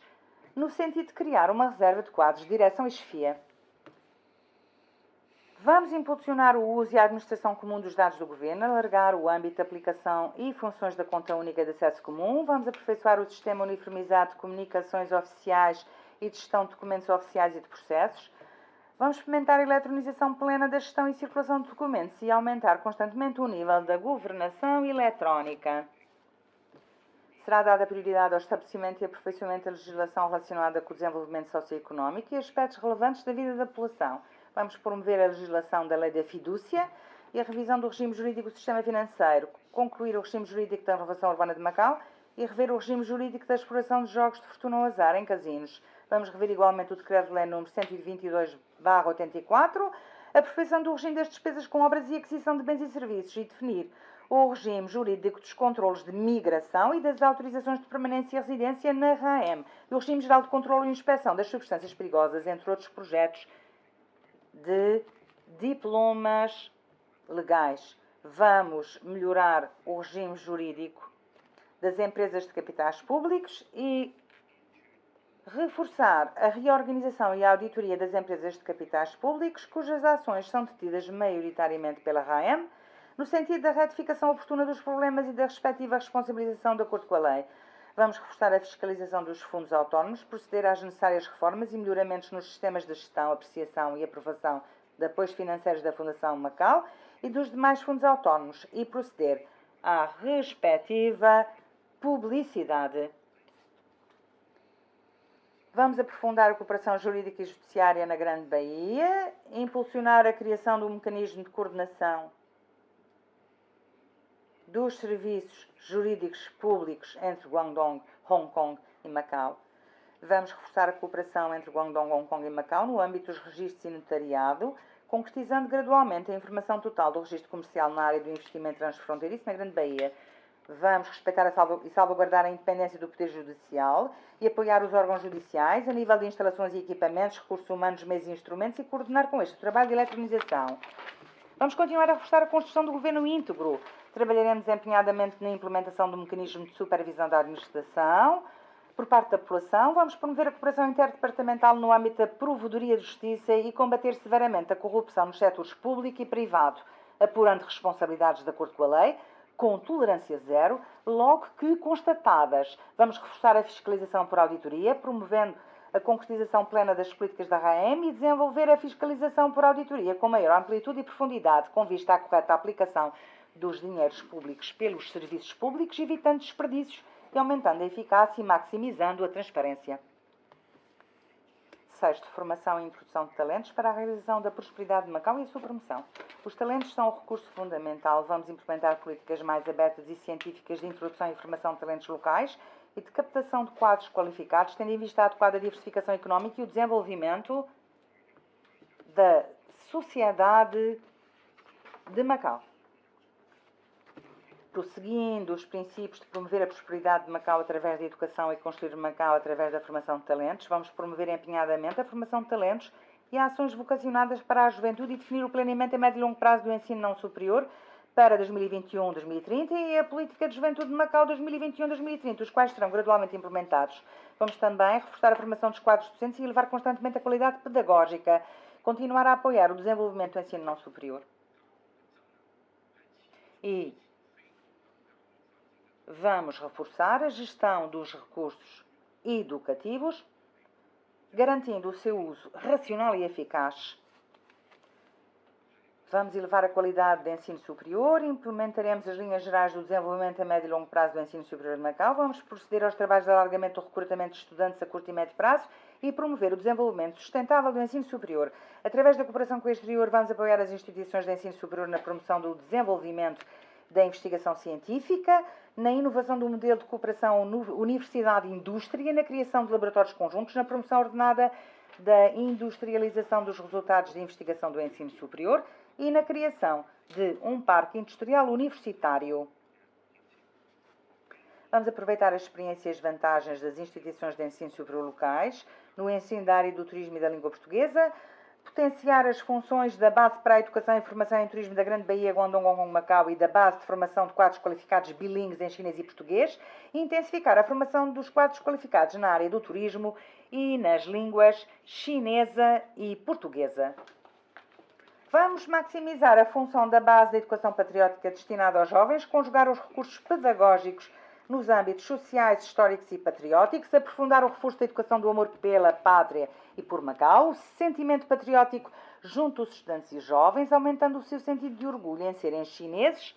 B: no sentido de criar uma reserva de quadros de direção e chefia. Vamos impulsionar o uso e a administração comum dos dados do Governo, alargar o âmbito de aplicação e funções da conta única de acesso comum. Vamos aperfeiçoar o sistema uniformizado de comunicações oficiais e de gestão de documentos oficiais e de processos. Vamos experimentar a eletronização plena da gestão e circulação de documentos e aumentar constantemente o nível da governação eletrónica. Será dada prioridade ao estabelecimento e aperfeiçoamento da legislação relacionada com o desenvolvimento socioeconómico e aspectos relevantes da vida da população. Vamos promover a legislação da lei da fidúcia e a revisão do regime jurídico do sistema financeiro, concluir o regime jurídico da renovação urbana de Macau e rever o regime jurídico da exploração de jogos de fortuna ou azar em casinos. Vamos rever igualmente o Decreto-Lei número 122/84, a perfeição do regime das despesas com obras e aquisição de bens e serviços e definir o regime jurídico dos controlos de migração e das autorizações de permanência e residência na RAEM, e o regime geral de controle e inspeção das substâncias perigosas, entre outros projetos de diplomas legais. Vamos melhorar o regime jurídico das empresas de capitais públicos e reforçar a reorganização e a auditoria das empresas de capitais públicos cujas ações são detidas maioritariamente pela RAEM, no sentido da retificação oportuna dos problemas e da respectiva responsabilização de acordo com a lei. Vamos reforçar a fiscalização dos fundos autónomos, proceder às necessárias reformas e melhoramentos nos sistemas de gestão, apreciação e aprovação de apoios financeiros da Fundação Macau e dos demais fundos autónomos e proceder à respectiva publicidade. Vamos aprofundar a cooperação jurídica e judiciária na Grande Baía, impulsionar a criação de um mecanismo de coordenação dos serviços jurídicos públicos entre Guangdong, Hong Kong e Macau. Vamos reforçar a cooperação entre Guangdong, Hong Kong e Macau no âmbito dos registros e notariado, concretizando gradualmente a informação total do registro comercial na área do investimento transfronteiriço na Grande Baía. Vamos respeitar e salvaguardar a independência do Poder Judicial e apoiar os órgãos judiciais a nível de instalações e equipamentos, recursos humanos, meios e instrumentos e coordenar com este o trabalho de eletronização. Vamos continuar a reforçar a construção do governo íntegro. Trabalharemos empenhadamente na implementação do mecanismo de supervisão da administração, Por parte da população, vamos promover a cooperação interdepartamental no âmbito da provedoria de justiça e combater severamente a corrupção nos setores público e privado, apurando responsabilidades de acordo com a lei, com tolerância zero, logo que constatadas. Vamos reforçar a fiscalização por auditoria, promovendo a concretização plena das políticas da RAM e desenvolver a fiscalização por auditoria com maior amplitude e profundidade, com vista à correta aplicação dos dinheiros públicos pelos serviços públicos, evitando desperdícios e aumentando a eficácia e maximizando a transparência. Sexto, formação e introdução de talentos para a realização da prosperidade de Macau e a sua promoção. Os talentos são o recurso fundamental. Vamos implementar políticas mais abertas e científicas de introdução e formação de talentos locais e de captação de quadros qualificados, tendo em vista a adequada diversificação económica e o desenvolvimento da sociedade de Macau. Prosseguindo os princípios de promover a prosperidade de Macau através da educação e construir Macau através da formação de talentos, vamos promover empenhadamente a formação de talentos e ações vocacionadas para a juventude e definir o planeamento a médio e longo prazo do ensino não superior para 2021-2030 e a política de juventude de Macau 2021-2030, os quais serão gradualmente implementados. Vamos também reforçar a formação dos quadros docentes e elevar constantemente a qualidade pedagógica, continuar a apoiar o desenvolvimento do ensino não superior. E vamos reforçar a gestão dos recursos educativos, garantindo o seu uso racional e eficaz. Vamos elevar a qualidade do ensino superior, implementaremos as linhas gerais do desenvolvimento a médio e longo prazo do ensino superior de Macau, vamos proceder aos trabalhos de alargamento do recrutamento de estudantes a curto e médio prazo e promover o desenvolvimento sustentável do ensino superior. Através da cooperação com o exterior, vamos apoiar as instituições de ensino superior na promoção do desenvolvimento da investigação científica, na inovação do modelo de cooperação universidade-indústria, na criação de laboratórios conjuntos, na promoção ordenada da industrialização dos resultados de investigação do ensino superior e na criação de um parque industrial universitário. Vamos aproveitar as experiências e vantagens das instituições de ensino superior locais no ensino da área do turismo e da língua portuguesa, potenciar as funções da base para a educação e formação em turismo da Grande Baía, Guangdong, Hong Kong, Macau e da base de formação de quadros qualificados bilíngues em chinês e português e intensificar a formação dos quadros qualificados na área do turismo e nas línguas chinesa e portuguesa. Vamos maximizar a função da base da educação patriótica destinada aos jovens, conjugar os recursos pedagógicos nos âmbitos sociais, históricos e patrióticos, aprofundar o reforço da educação do amor pela pátria e por Macau, o sentimento patriótico junto aos estudantes e jovens, aumentando o seu sentido de orgulho em serem chineses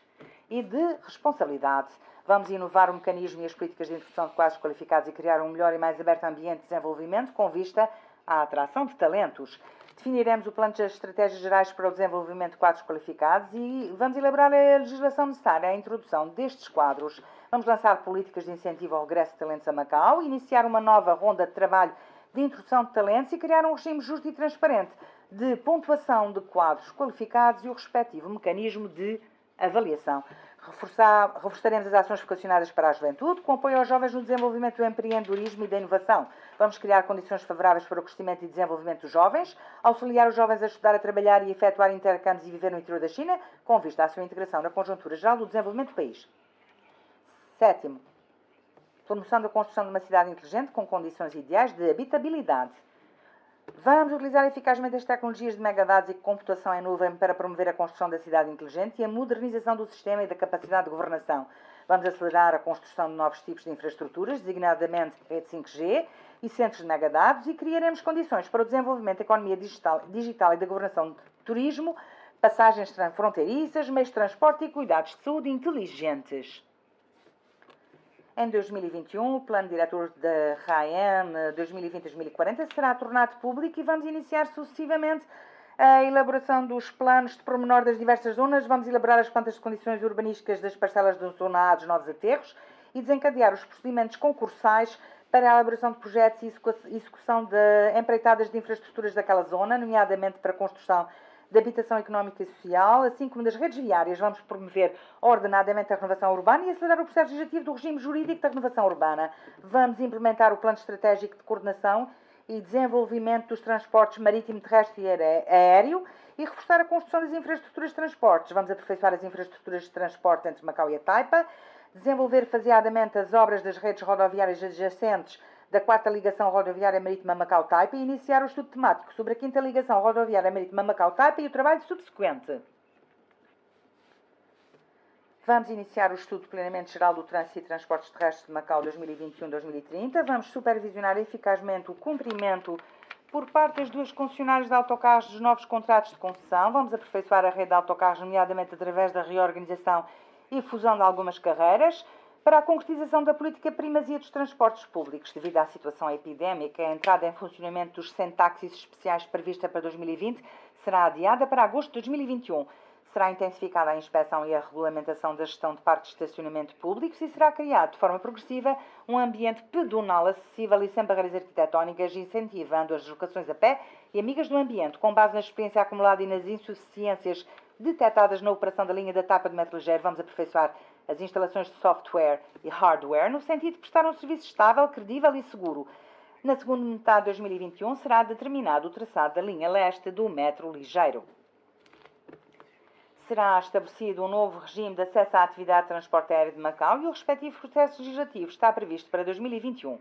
B: e de responsabilidade. Vamos inovar o mecanismo e as políticas de introdução de quadros qualificados e criar um melhor e mais aberto ambiente de desenvolvimento com vista à atração de talentos. Definiremos o plano de estratégias gerais para o desenvolvimento de quadros qualificados e vamos elaborar a legislação necessária à introdução destes quadros. Vamos lançar políticas de incentivo ao regresso de talentos a Macau, iniciar uma nova ronda de trabalho de introdução de talentos e criar um regime justo e transparente de pontuação de quadros qualificados e o respectivo mecanismo de avaliação. Reforçaremos as ações vocacionadas para a juventude, com apoio aos jovens no desenvolvimento do empreendedorismo e da inovação. Vamos criar condições favoráveis para o crescimento e desenvolvimento dos jovens, auxiliar os jovens a estudar, a trabalhar e efetuar intercâmbios e viver no interior da China, com vista à sua integração na conjuntura geral do desenvolvimento do país. Sétimo, promoção da construção de uma cidade inteligente com condições ideais de habitabilidade. Vamos utilizar eficazmente as tecnologias de megadados e computação em nuvem para promover a construção da cidade inteligente e a modernização do sistema e da capacidade de governação. Vamos acelerar a construção de novos tipos de infraestruturas, designadamente rede 5G e centros de megadados, e criaremos condições para o desenvolvimento da economia digital e da governação de turismo, passagens transfronteiriças, meios de transporte e cuidados de saúde inteligentes. Em 2021, o Plano Diretor da RAEN 2020-2040 será tornado público e vamos iniciar sucessivamente a elaboração dos planos de pormenor das diversas zonas. Vamos elaborar as plantas de condições urbanísticas das parcelas da Zona A dos novos aterros e desencadear os procedimentos concursais para a elaboração de projetos e execução de empreitadas de infraestruturas daquela zona, nomeadamente para a construção de habitação económica e social, assim como das redes viárias. Vamos promover ordenadamente a renovação urbana e acelerar o processo legislativo do regime jurídico da renovação urbana. Vamos implementar o plano estratégico de coordenação e desenvolvimento dos transportes marítimo, terrestre e aéreo e reforçar a construção das infraestruturas de transportes. Vamos aperfeiçoar as infraestruturas de transporte entre Macau e a Taipa, desenvolver faseadamente as obras das redes rodoviárias adjacentes da 4ª ligação rodoviária marítima Macau-Taipa e iniciar o estudo temático sobre a 5ª ligação rodoviária marítima Macau-Taipa e o trabalho subsequente. Vamos iniciar o estudo plenamente geral do trânsito e transportes terrestres de Macau 2021-2030. Vamos supervisionar eficazmente o cumprimento por parte das duas concessionárias de autocarros dos novos contratos de concessão. Vamos aperfeiçoar a rede de autocarros, nomeadamente através da reorganização e fusão de algumas carreiras. Para a concretização da política primazia dos transportes públicos, devido à situação epidémica, a entrada em funcionamento dos 100 táxis especiais prevista para 2020 será adiada para agosto de 2021. Será intensificada a inspeção e a regulamentação da gestão de parques de estacionamento públicos e será criado de forma progressiva um ambiente pedonal acessível e sem barreiras arquitetónicas, incentivando as deslocações a pé e amigas do ambiente, com base na experiência acumulada e nas insuficiências detectadas na operação da linha da TAP de metro ligeiro. Vamos aperfeiçoar as instalações de software e hardware no sentido de prestar um serviço estável, credível e seguro. Na segunda metade de 2021 será determinado o traçado da linha leste do metro ligeiro. Será estabelecido um novo regime de acesso à atividade de transporte aéreo de Macau e o respectivo processo legislativo está previsto para 2021.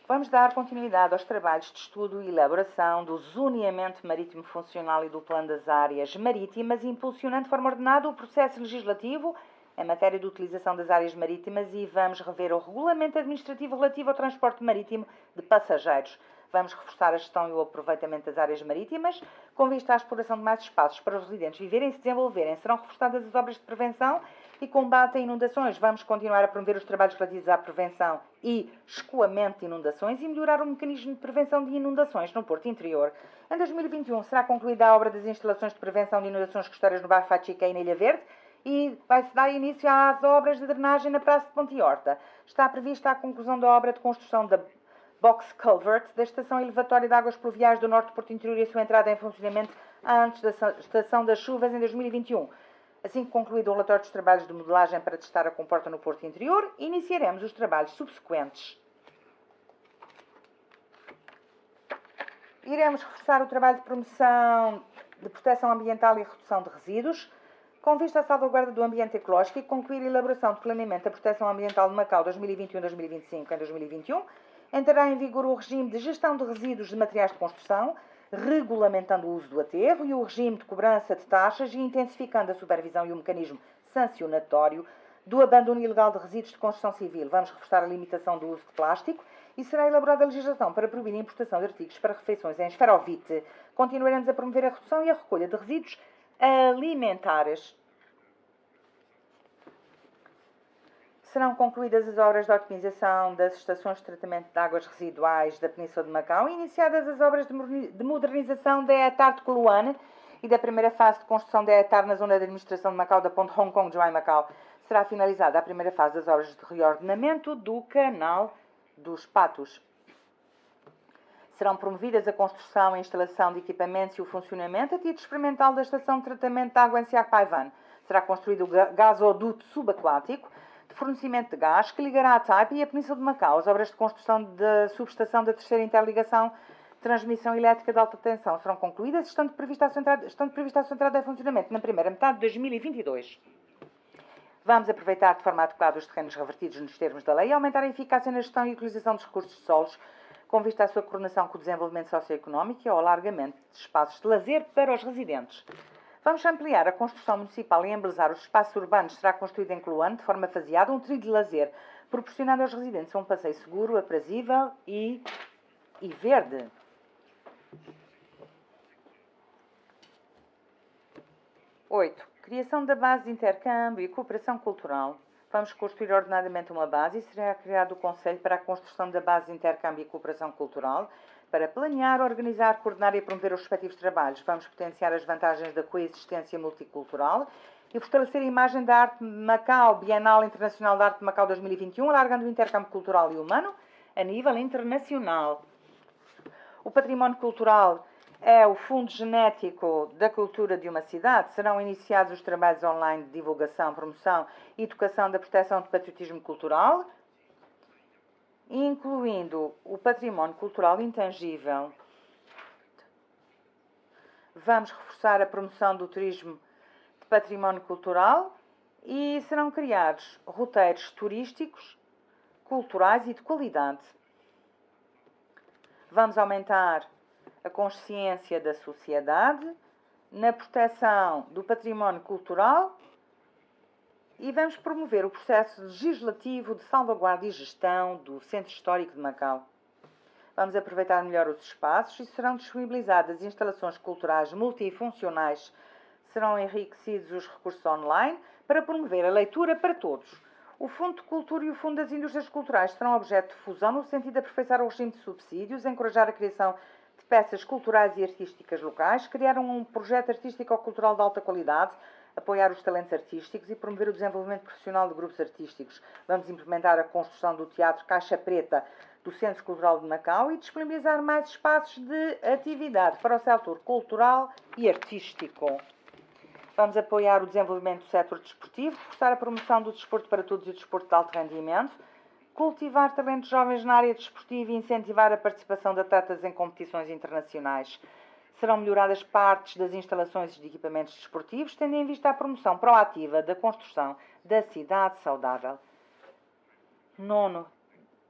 B: Vamos dar continuidade aos trabalhos de estudo e elaboração do zoneamento marítimo funcional e do plano das áreas marítimas, impulsionando de forma ordenada o processo legislativo em matéria de utilização das áreas marítimas e vamos rever o regulamento administrativo relativo ao transporte marítimo de passageiros. Vamos reforçar a gestão e o aproveitamento das áreas marítimas, com vista à exploração de mais espaços para os residentes viverem e se desenvolverem. Serão reforçadas as obras de prevenção e combate a inundações. Vamos continuar a promover os trabalhos relativos à prevenção e escoamento de inundações e melhorar o mecanismo de prevenção de inundações no Porto Interior. Em 2021 será concluída a obra das instalações de prevenção de inundações costeiras no bairro Fachica e na Ilha Verde e vai-se dar início às obras de drenagem na Praça de Ponte Horta. Está prevista a conclusão da obra de construção da Box Culvert da Estação Elevatória de Águas Pluviais do Norte do Porto Interior e a sua entrada em funcionamento antes da estação das chuvas em 2021. Assim que concluído o relatório dos trabalhos de modelagem para testar a comporta no Porto Interior, iniciaremos os trabalhos subsequentes. Iremos reforçar o trabalho de promoção de proteção ambiental e redução de resíduos, com vista à salvaguarda do ambiente ecológico e concluir a elaboração de planeamento da proteção ambiental de Macau 2021-2025 em 2021, entrará em vigor o regime de gestão de resíduos de materiais de construção, regulamentando o uso do aterro e o regime de cobrança de taxas e intensificando a supervisão e o mecanismo sancionatório do abandono ilegal de resíduos de construção civil. Vamos reforçar a limitação do uso de plástico e será elaborada a legislação para proibir a importação de artigos para refeições em esferovite. Continuaremos a promover a redução e a recolha de resíduos alimentares. Serão concluídas as obras de otimização das estações de tratamento de águas residuais da Península de Macau e iniciadas as obras de modernização da ETAR de Coluane e da primeira fase de construção da ETAR na zona de administração de Macau da ponte Hong Kong de Macau. Será finalizada a primeira fase das obras de reordenamento do Canal dos Patos. Serão promovidas a construção e instalação de equipamentos e o funcionamento a título experimental da estação de tratamento de água em Siak Paivan. Será construído o gasoduto subaquático de fornecimento de gás que ligará a Taipa e a Península de Macau. As obras de construção da subestação da terceira interligação de transmissão elétrica de alta tensão serão concluídas, estando prevista a sua entrada em funcionamento na primeira metade de 2022. Vamos aproveitar de forma adequada os terrenos revertidos nos termos da lei e aumentar a eficácia na gestão e utilização dos recursos de solos, com vista à sua coordenação com o desenvolvimento socioeconómico e ao alargamento de espaços de lazer para os residentes. Vamos ampliar a construção municipal e embelezar os espaços urbanos. Será construído em Coluane, de forma faseada, um trilho de lazer, proporcionando aos residentes um passeio seguro, aprazível e verde. Oito. Criação da base de intercâmbio e cooperação cultural. Vamos construir ordenadamente uma base e será criado o Conselho para a construção da base de intercâmbio e cooperação cultural, para planear, organizar, coordenar e promover os respectivos trabalhos. Vamos potenciar as vantagens da coexistência multicultural e fortalecer a imagem da Arte Macau, Bienal Internacional da Arte de Macau 2021, alargando o intercâmbio cultural e humano a nível internacional. O património cultural é o fundo genético da cultura de uma cidade. Serão iniciados os trabalhos online de divulgação, promoção e educação da proteção do patriotismo cultural, incluindo o património cultural intangível. Vamos reforçar a promoção do turismo de património cultural e serão criados roteiros turísticos, culturais e de qualidade. Vamos aumentar a consciência da sociedade na proteção do património cultural e vamos promover o processo legislativo de salvaguarda e gestão do Centro Histórico de Macau. Vamos aproveitar melhor os espaços e serão disponibilizadas instalações culturais multifuncionais. Serão enriquecidos os recursos online para promover a leitura para todos. O Fundo de Cultura e o Fundo das Indústrias Culturais serão objeto de fusão no sentido de aperfeiçoar o regime de subsídios, encorajar a criação de peças culturais e artísticas locais, criar um projeto artístico-cultural de alta qualidade, apoiar os talentos artísticos e promover o desenvolvimento profissional de grupos artísticos. Vamos implementar a construção do Teatro Caixa Preta do Centro Cultural de Macau e disponibilizar mais espaços de atividade para o setor cultural e artístico. Vamos apoiar o desenvolvimento do setor desportivo, reforçar a promoção do desporto para todos e o desporto de alto rendimento, cultivar talentos jovens na área desportiva e incentivar a participação de atletas em competições internacionais. Serão melhoradas partes das instalações de equipamentos desportivos, tendo em vista a promoção proativa da construção da cidade saudável. 9.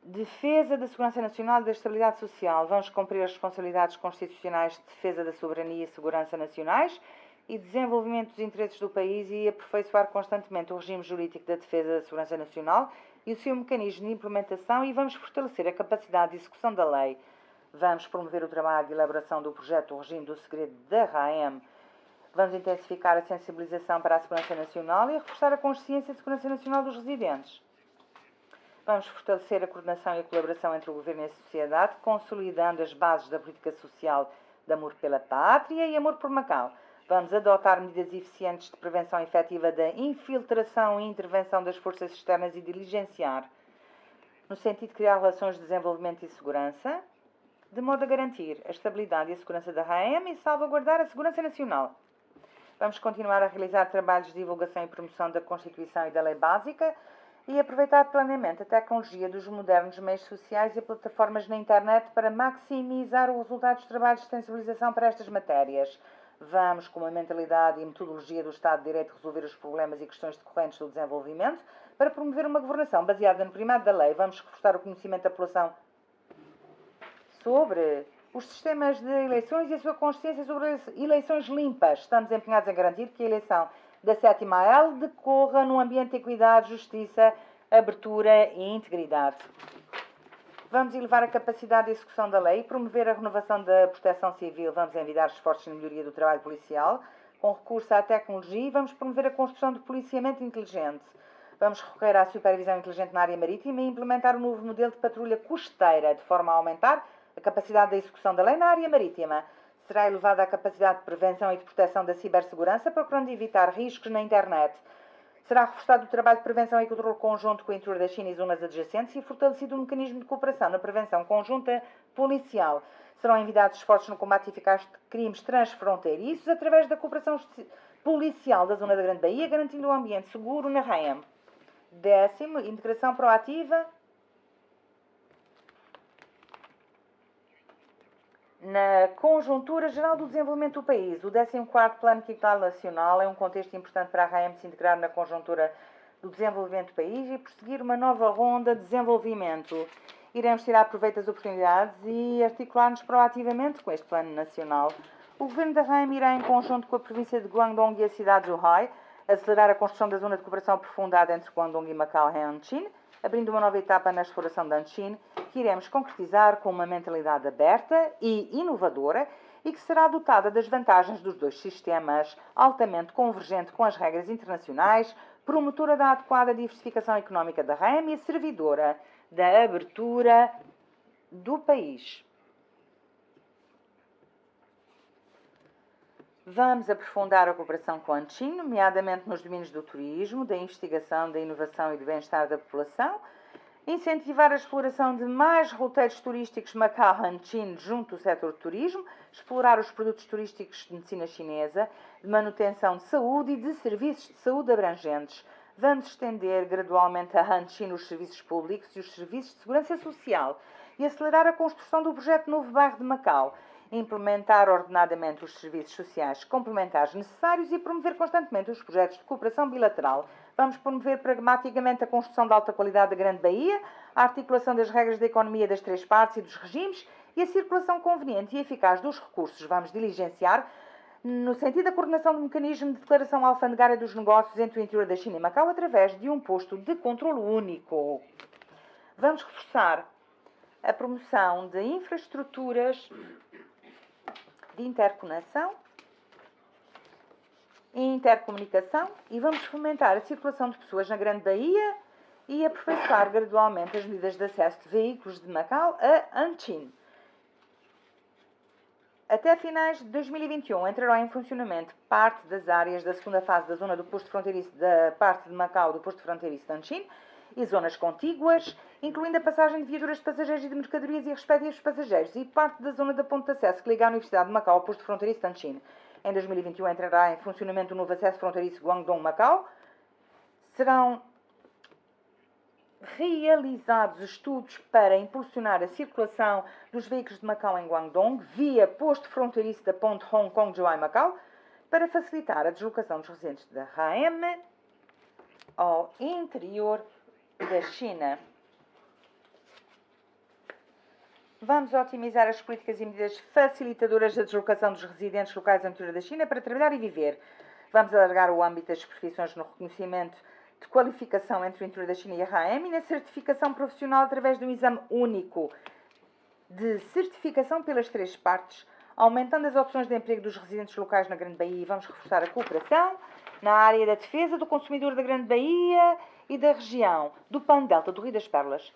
B: Defesa da segurança nacional e da estabilidade social. Vamos cumprir as responsabilidades constitucionais de defesa da soberania e segurança nacionais e desenvolvimento dos interesses do país e aperfeiçoar constantemente o regime jurídico da defesa da segurança nacional e o seu mecanismo de implementação e vamos fortalecer a capacidade de execução da lei. Vamos promover o trabalho de elaboração do projeto do regime do segredo da RAM. Vamos intensificar a sensibilização para a segurança nacional e reforçar a consciência de segurança nacional dos residentes. Vamos fortalecer a coordenação e a colaboração entre o Governo e a sociedade, consolidando as bases da política social de amor pela pátria e amor por Macau. Vamos adotar medidas eficientes de prevenção efetiva da infiltração e intervenção das forças externas e diligenciar, no sentido de criar relações de desenvolvimento e segurança, de modo a garantir a estabilidade e a segurança da RAM e salvaguardar a segurança nacional. Vamos continuar a realizar trabalhos de divulgação e promoção da Constituição e da Lei Básica e aproveitar plenamente a tecnologia dos modernos meios sociais e plataformas na internet para maximizar o resultado dos trabalhos de sensibilização para estas matérias. Vamos, com a mentalidade e metodologia do Estado de Direito, resolver os problemas e questões decorrentes do desenvolvimento para promover uma governação baseada no primado da lei. Vamos reforçar o conhecimento da população sobre os sistemas de eleições e a sua consciência sobre eleições limpas. Estamos empenhados em garantir que a eleição da 7ª AL decorra num ambiente de equidade, justiça, abertura e integridade. Vamos elevar a capacidade de execução da lei e promover a renovação da proteção civil. Vamos envidar esforços na melhoria do trabalho policial, com recurso à tecnologia, e vamos promover a construção de policiamento inteligente. Vamos recorrer à supervisão inteligente na área marítima e implementar um novo modelo de patrulha costeira, de forma a aumentar a capacidade de execução da lei na área marítima. Será elevada a capacidade de prevenção e de proteção da cibersegurança, procurando evitar riscos na internet. Será reforçado o trabalho de prevenção e controle conjunto com o interior da China e zonas adjacentes e fortalecido o mecanismo de cooperação na prevenção conjunta policial. Serão envidados esforços no combate eficaz de crimes transfronteiriços através da cooperação policial da zona da Grande Baía, garantindo um ambiente seguro na RAM. 10º, integração proativa na conjuntura geral do desenvolvimento do país. O 14º Plano Quinquenal Nacional é um contexto importante para a RAM se integrar na conjuntura do desenvolvimento do país e prosseguir uma nova ronda de desenvolvimento. Iremos tirar proveito das oportunidades e articular-nos proativamente com este Plano Nacional. O Governo da RAM irá, em conjunto com a província de Guangdong e a cidade de Zhuhai, acelerar a construção da zona de cooperação aprofundada entre Guangdong e Macau e Hanshin, abrindo uma nova etapa na exploração de Hanshin, que iremos concretizar com uma mentalidade aberta e inovadora e que será dotada das vantagens dos dois sistemas, altamente convergente com as regras internacionais, promotora da adequada diversificação económica da RAM e servidora da abertura do país. Vamos aprofundar a cooperação com a Hanshin, nomeadamente nos domínios do turismo, da investigação, da inovação e do bem-estar da população, incentivar a exploração de mais roteiros turísticos Macau-Hanshin junto do setor de turismo, explorar os produtos turísticos de medicina chinesa, de manutenção de saúde e de serviços de saúde abrangentes. Vamos estender gradualmente a Hanshin os serviços públicos e os serviços de segurança social e acelerar a construção do projeto Novo Bairro de Macau, implementar ordenadamente os serviços sociais complementares necessários e promover constantemente os projetos de cooperação bilateral. Vamos promover pragmaticamente a construção de alta qualidade da Grande Baía, a articulação das regras da economia das três partes e dos regimes e a circulação conveniente e eficaz dos recursos. Vamos diligenciar no sentido da coordenação do mecanismo de declaração alfandegária dos negócios entre o interior da China e Macau através de um posto de controle único. Vamos reforçar a promoção de infraestruturas de interconexão e intercomunicação e vamos fomentar a circulação de pessoas na Grande Baía e aperfeiçoar gradualmente as medidas de acesso de veículos de Macau a Anchin. Até finais de 2021 entrará em funcionamento parte das áreas da segunda fase da zona do posto fronteiriço da parte de Macau do posto fronteiriço de Anchin e zonas contíguas, incluindo a passagem de viaturas de passageiros e de mercadorias e respectivos passageiros e parte da zona da ponte de acesso que liga a Universidade de Macau ao posto fronteiriço de Anchin. Em 2021 entrará em funcionamento o novo acesso fronteiriço Guangdong-Macau. Serão realizados estudos para impulsionar a circulação dos veículos de Macau em Guangdong via posto fronteiriço da ponte Hong Kong-Zhuhai-Macau para facilitar a deslocação dos residentes da RAM ao interior da China. Vamos otimizar as políticas e medidas facilitadoras da deslocação dos residentes locais ao interior da China para trabalhar e viver. Vamos alargar o âmbito das profissões no reconhecimento de qualificação entre o interior da China e a RAM e na certificação profissional através de um exame único de certificação pelas três partes, aumentando as opções de emprego dos residentes locais na Grande Baía e vamos reforçar a cooperação na área da defesa do consumidor da Grande Baía e da região do Pan-Delta do Rio das Perlas.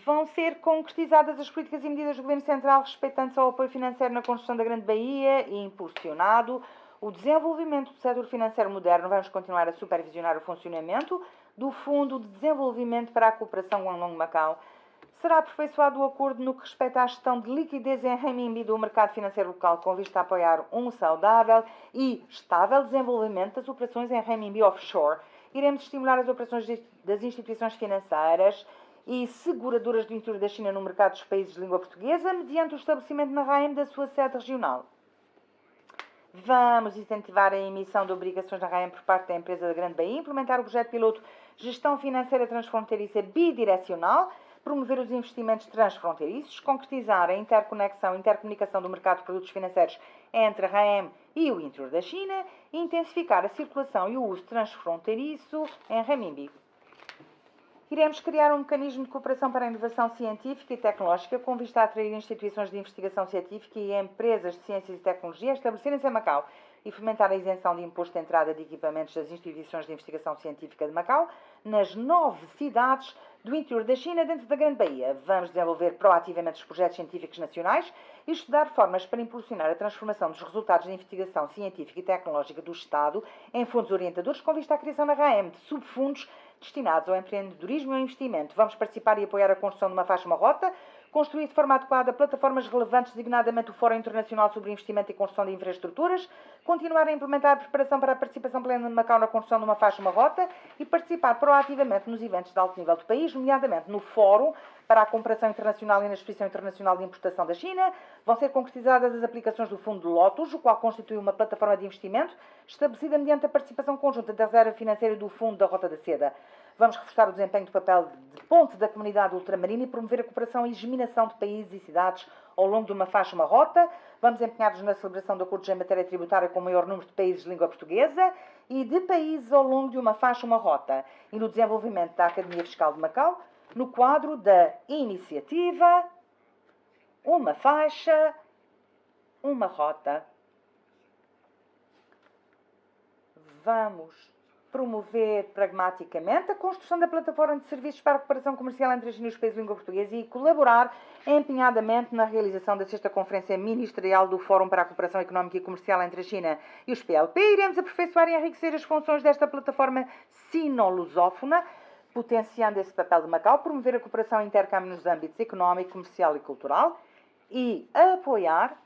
B: Vão ser concretizadas as políticas e medidas do Governo Central respeitantes ao apoio financeiro na construção da Grande Baía e impulsionado o desenvolvimento do setor financeiro moderno. Vamos continuar a supervisionar o funcionamento do Fundo de Desenvolvimento para a Cooperação Guangdong-Macau. Será aperfeiçoado o acordo no que respeita à gestão de liquidez em renminbi do mercado financeiro local, com vista a apoiar um saudável e estável desenvolvimento das operações em renminbi offshore. Iremos estimular as operações das instituições financeiras e seguradoras do interior da China no mercado dos países de língua portuguesa, mediante o estabelecimento na RAM da sua sede regional. Vamos incentivar a emissão de obrigações na RAM por parte da empresa da Grande Baía, implementar o projeto piloto Gestão Financeira Transfronteiriça Bidirecional, promover os investimentos transfronteiriços, concretizar a interconexão e intercomunicação do mercado de produtos financeiros entre a RAM e o interior da China e intensificar a circulação e o uso transfronteiriço em renminbi. Iremos criar um mecanismo de cooperação para a inovação científica e tecnológica com vista a atrair instituições de investigação científica e empresas de ciências e tecnologia a estabelecerem-se em Macau e fomentar a isenção de imposto de entrada de equipamentos das instituições de investigação científica de Macau nas 9 cidades do interior da China dentro da Grande Baía. Vamos desenvolver proativamente os projetos científicos nacionais e estudar formas para impulsionar a transformação dos resultados da investigação científica e tecnológica do Estado em fundos orientadores com vista à criação na RAM de subfundos destinados ao empreendedorismo e ao investimento. Vamos participar e apoiar a construção de uma faixa-uma-rota, construir de forma adequada plataformas relevantes, designadamente o Fórum Internacional sobre Investimento e Construção de Infraestruturas, continuar a implementar a preparação para a participação plena de Macau na construção de uma faixa-uma-rota e participar proativamente nos eventos de alto nível do país, nomeadamente no Fórum para a Cooperação Internacional e na Exposição Internacional de Importação da China. Vão ser concretizadas as aplicações do Fundo de Lotus, o qual constitui uma plataforma de investimento estabelecida mediante a participação conjunta da reserva financeira e do Fundo da Rota da Seda. Vamos reforçar o desempenho do papel de ponte da comunidade ultramarina e promover a cooperação e geminação de países e cidades ao longo de uma faixa-uma rota. Vamos empenhar-nos na celebração de acordos em matéria tributária com o maior número de países de língua portuguesa e de países ao longo de uma faixa-uma rota e no desenvolvimento da Academia Fiscal de Macau, no quadro da iniciativa Uma Faixa, Uma Rota. Vamos promover pragmaticamente a construção da plataforma de serviços para a cooperação comercial entre a China e os países de língua portuguesa e colaborar empenhadamente na realização da 6ª Conferência Ministerial do Fórum para a Cooperação Económica e Comercial entre a China e os PLP. Iremos aperfeiçoar e enriquecer as funções desta plataforma sino-lusófona, potenciando esse papel de Macau, promover a cooperação intercâmbio nos âmbitos económico, comercial e cultural e apoiar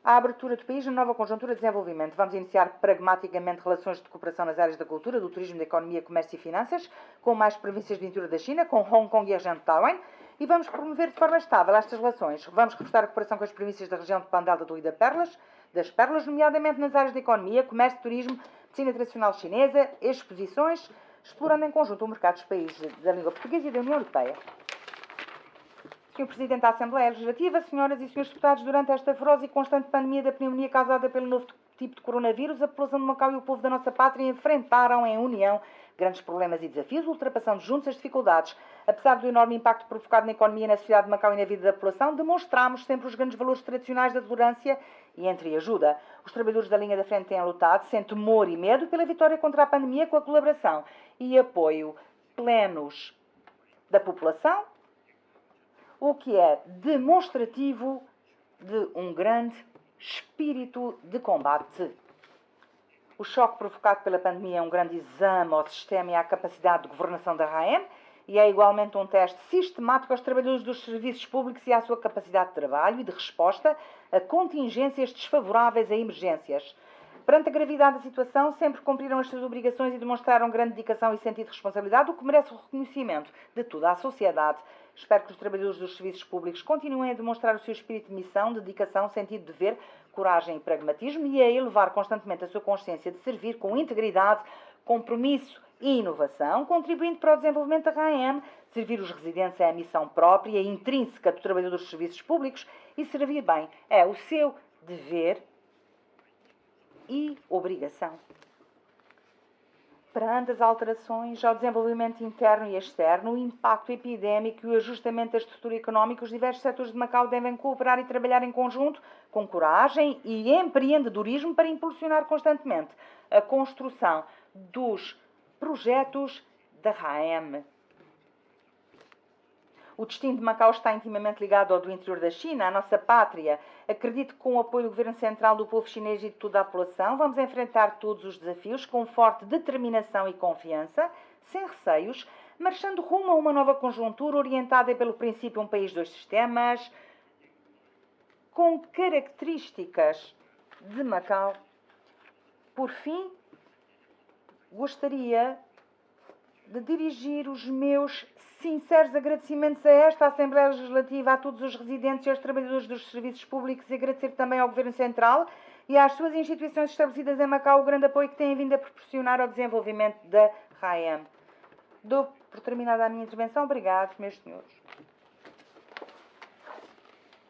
B: a abertura do país na nova conjuntura de desenvolvimento. Vamos iniciar pragmaticamente relações de cooperação nas áreas da cultura, do turismo, da economia, comércio e finanças, com mais províncias do interior da China, com Hong Kong e a região de Taiwan, e vamos promover de forma estável estas relações. Vamos reforçar a cooperação com as províncias da região de Pan-Delta do Rio das Perlas, nomeadamente nas áreas da economia, comércio, turismo, medicina tradicional chinesa, exposições, explorando em conjunto o mercado dos países da língua portuguesa e da União Europeia. Sr. Presidente da Assembleia Legislativa, senhoras e senhores deputados, durante esta feroz e constante pandemia da pneumonia causada pelo novo tipo de coronavírus, a população de Macau e o povo da nossa pátria enfrentaram em união grandes problemas e desafios, ultrapassando juntos as dificuldades. Apesar do enorme impacto provocado na economia, na sociedade de Macau e na vida da população, demonstramos sempre os grandes valores tradicionais da tolerância e entreajuda. Os trabalhadores da linha da frente têm lutado, sem temor e medo, pela vitória contra a pandemia, com a colaboração e apoio plenos da população, o que é demonstrativo de um grande espírito de combate. O choque provocado pela pandemia é um grande exame ao sistema e à capacidade de governação da RAEM e é igualmente um teste sistemático aos trabalhadores dos serviços públicos e à sua capacidade de trabalho e de resposta a contingências desfavoráveis a emergências. Perante a gravidade da situação, sempre cumpriram as suas obrigações e demonstraram grande dedicação e sentido de responsabilidade, o que merece o reconhecimento de toda a sociedade. Espero que os trabalhadores dos serviços públicos continuem a demonstrar o seu espírito de missão, dedicação, sentido de dever, coragem e pragmatismo e a elevar constantemente a sua consciência de servir com integridade, compromisso e inovação, contribuindo para o desenvolvimento da RAEM. Servir os residentes é a missão própria e intrínseca do trabalhador dos serviços públicos e servir bem é o seu dever e obrigação. Perante as alterações ao desenvolvimento interno e externo, o impacto epidémico e o ajustamento da estrutura económica, os diversos setores de Macau devem cooperar e trabalhar em conjunto, com coragem e empreendedorismo para impulsionar constantemente a construção dos projetos da RAEM. O destino de Macau está intimamente ligado ao do interior da China, à nossa pátria. Acredito que com o apoio do Governo Central, do povo chinês e de toda a população, vamos enfrentar todos os desafios com forte determinação e confiança, sem receios, marchando rumo a uma nova conjuntura orientada pelo princípio um país, dois sistemas, com características de Macau. Por fim, gostaria de dirigir os meus sinceros agradecimentos a esta Assembleia Legislativa, a todos os residentes e aos trabalhadores dos serviços públicos e agradecer também ao Governo Central e às suas instituições estabelecidas em Macau o grande apoio que têm vindo a proporcionar ao desenvolvimento da RAEM. Dou por terminada a minha intervenção. Obrigado, meus senhores.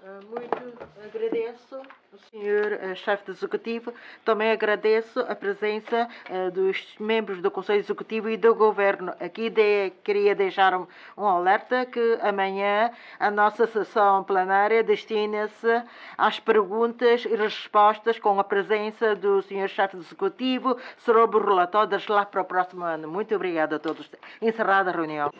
C: Muito agradeço ao Sr. Chefe de Executivo. Também agradeço a presença dos membros do Conselho Executivo e do Governo. Aqui queria deixar um alerta que amanhã a nossa sessão plenária destina-se às perguntas e respostas com a presença do Sr. Chefe de Executivo sobre o relatório da GELAC para o próximo ano. Muito obrigada a todos. Encerrada a reunião.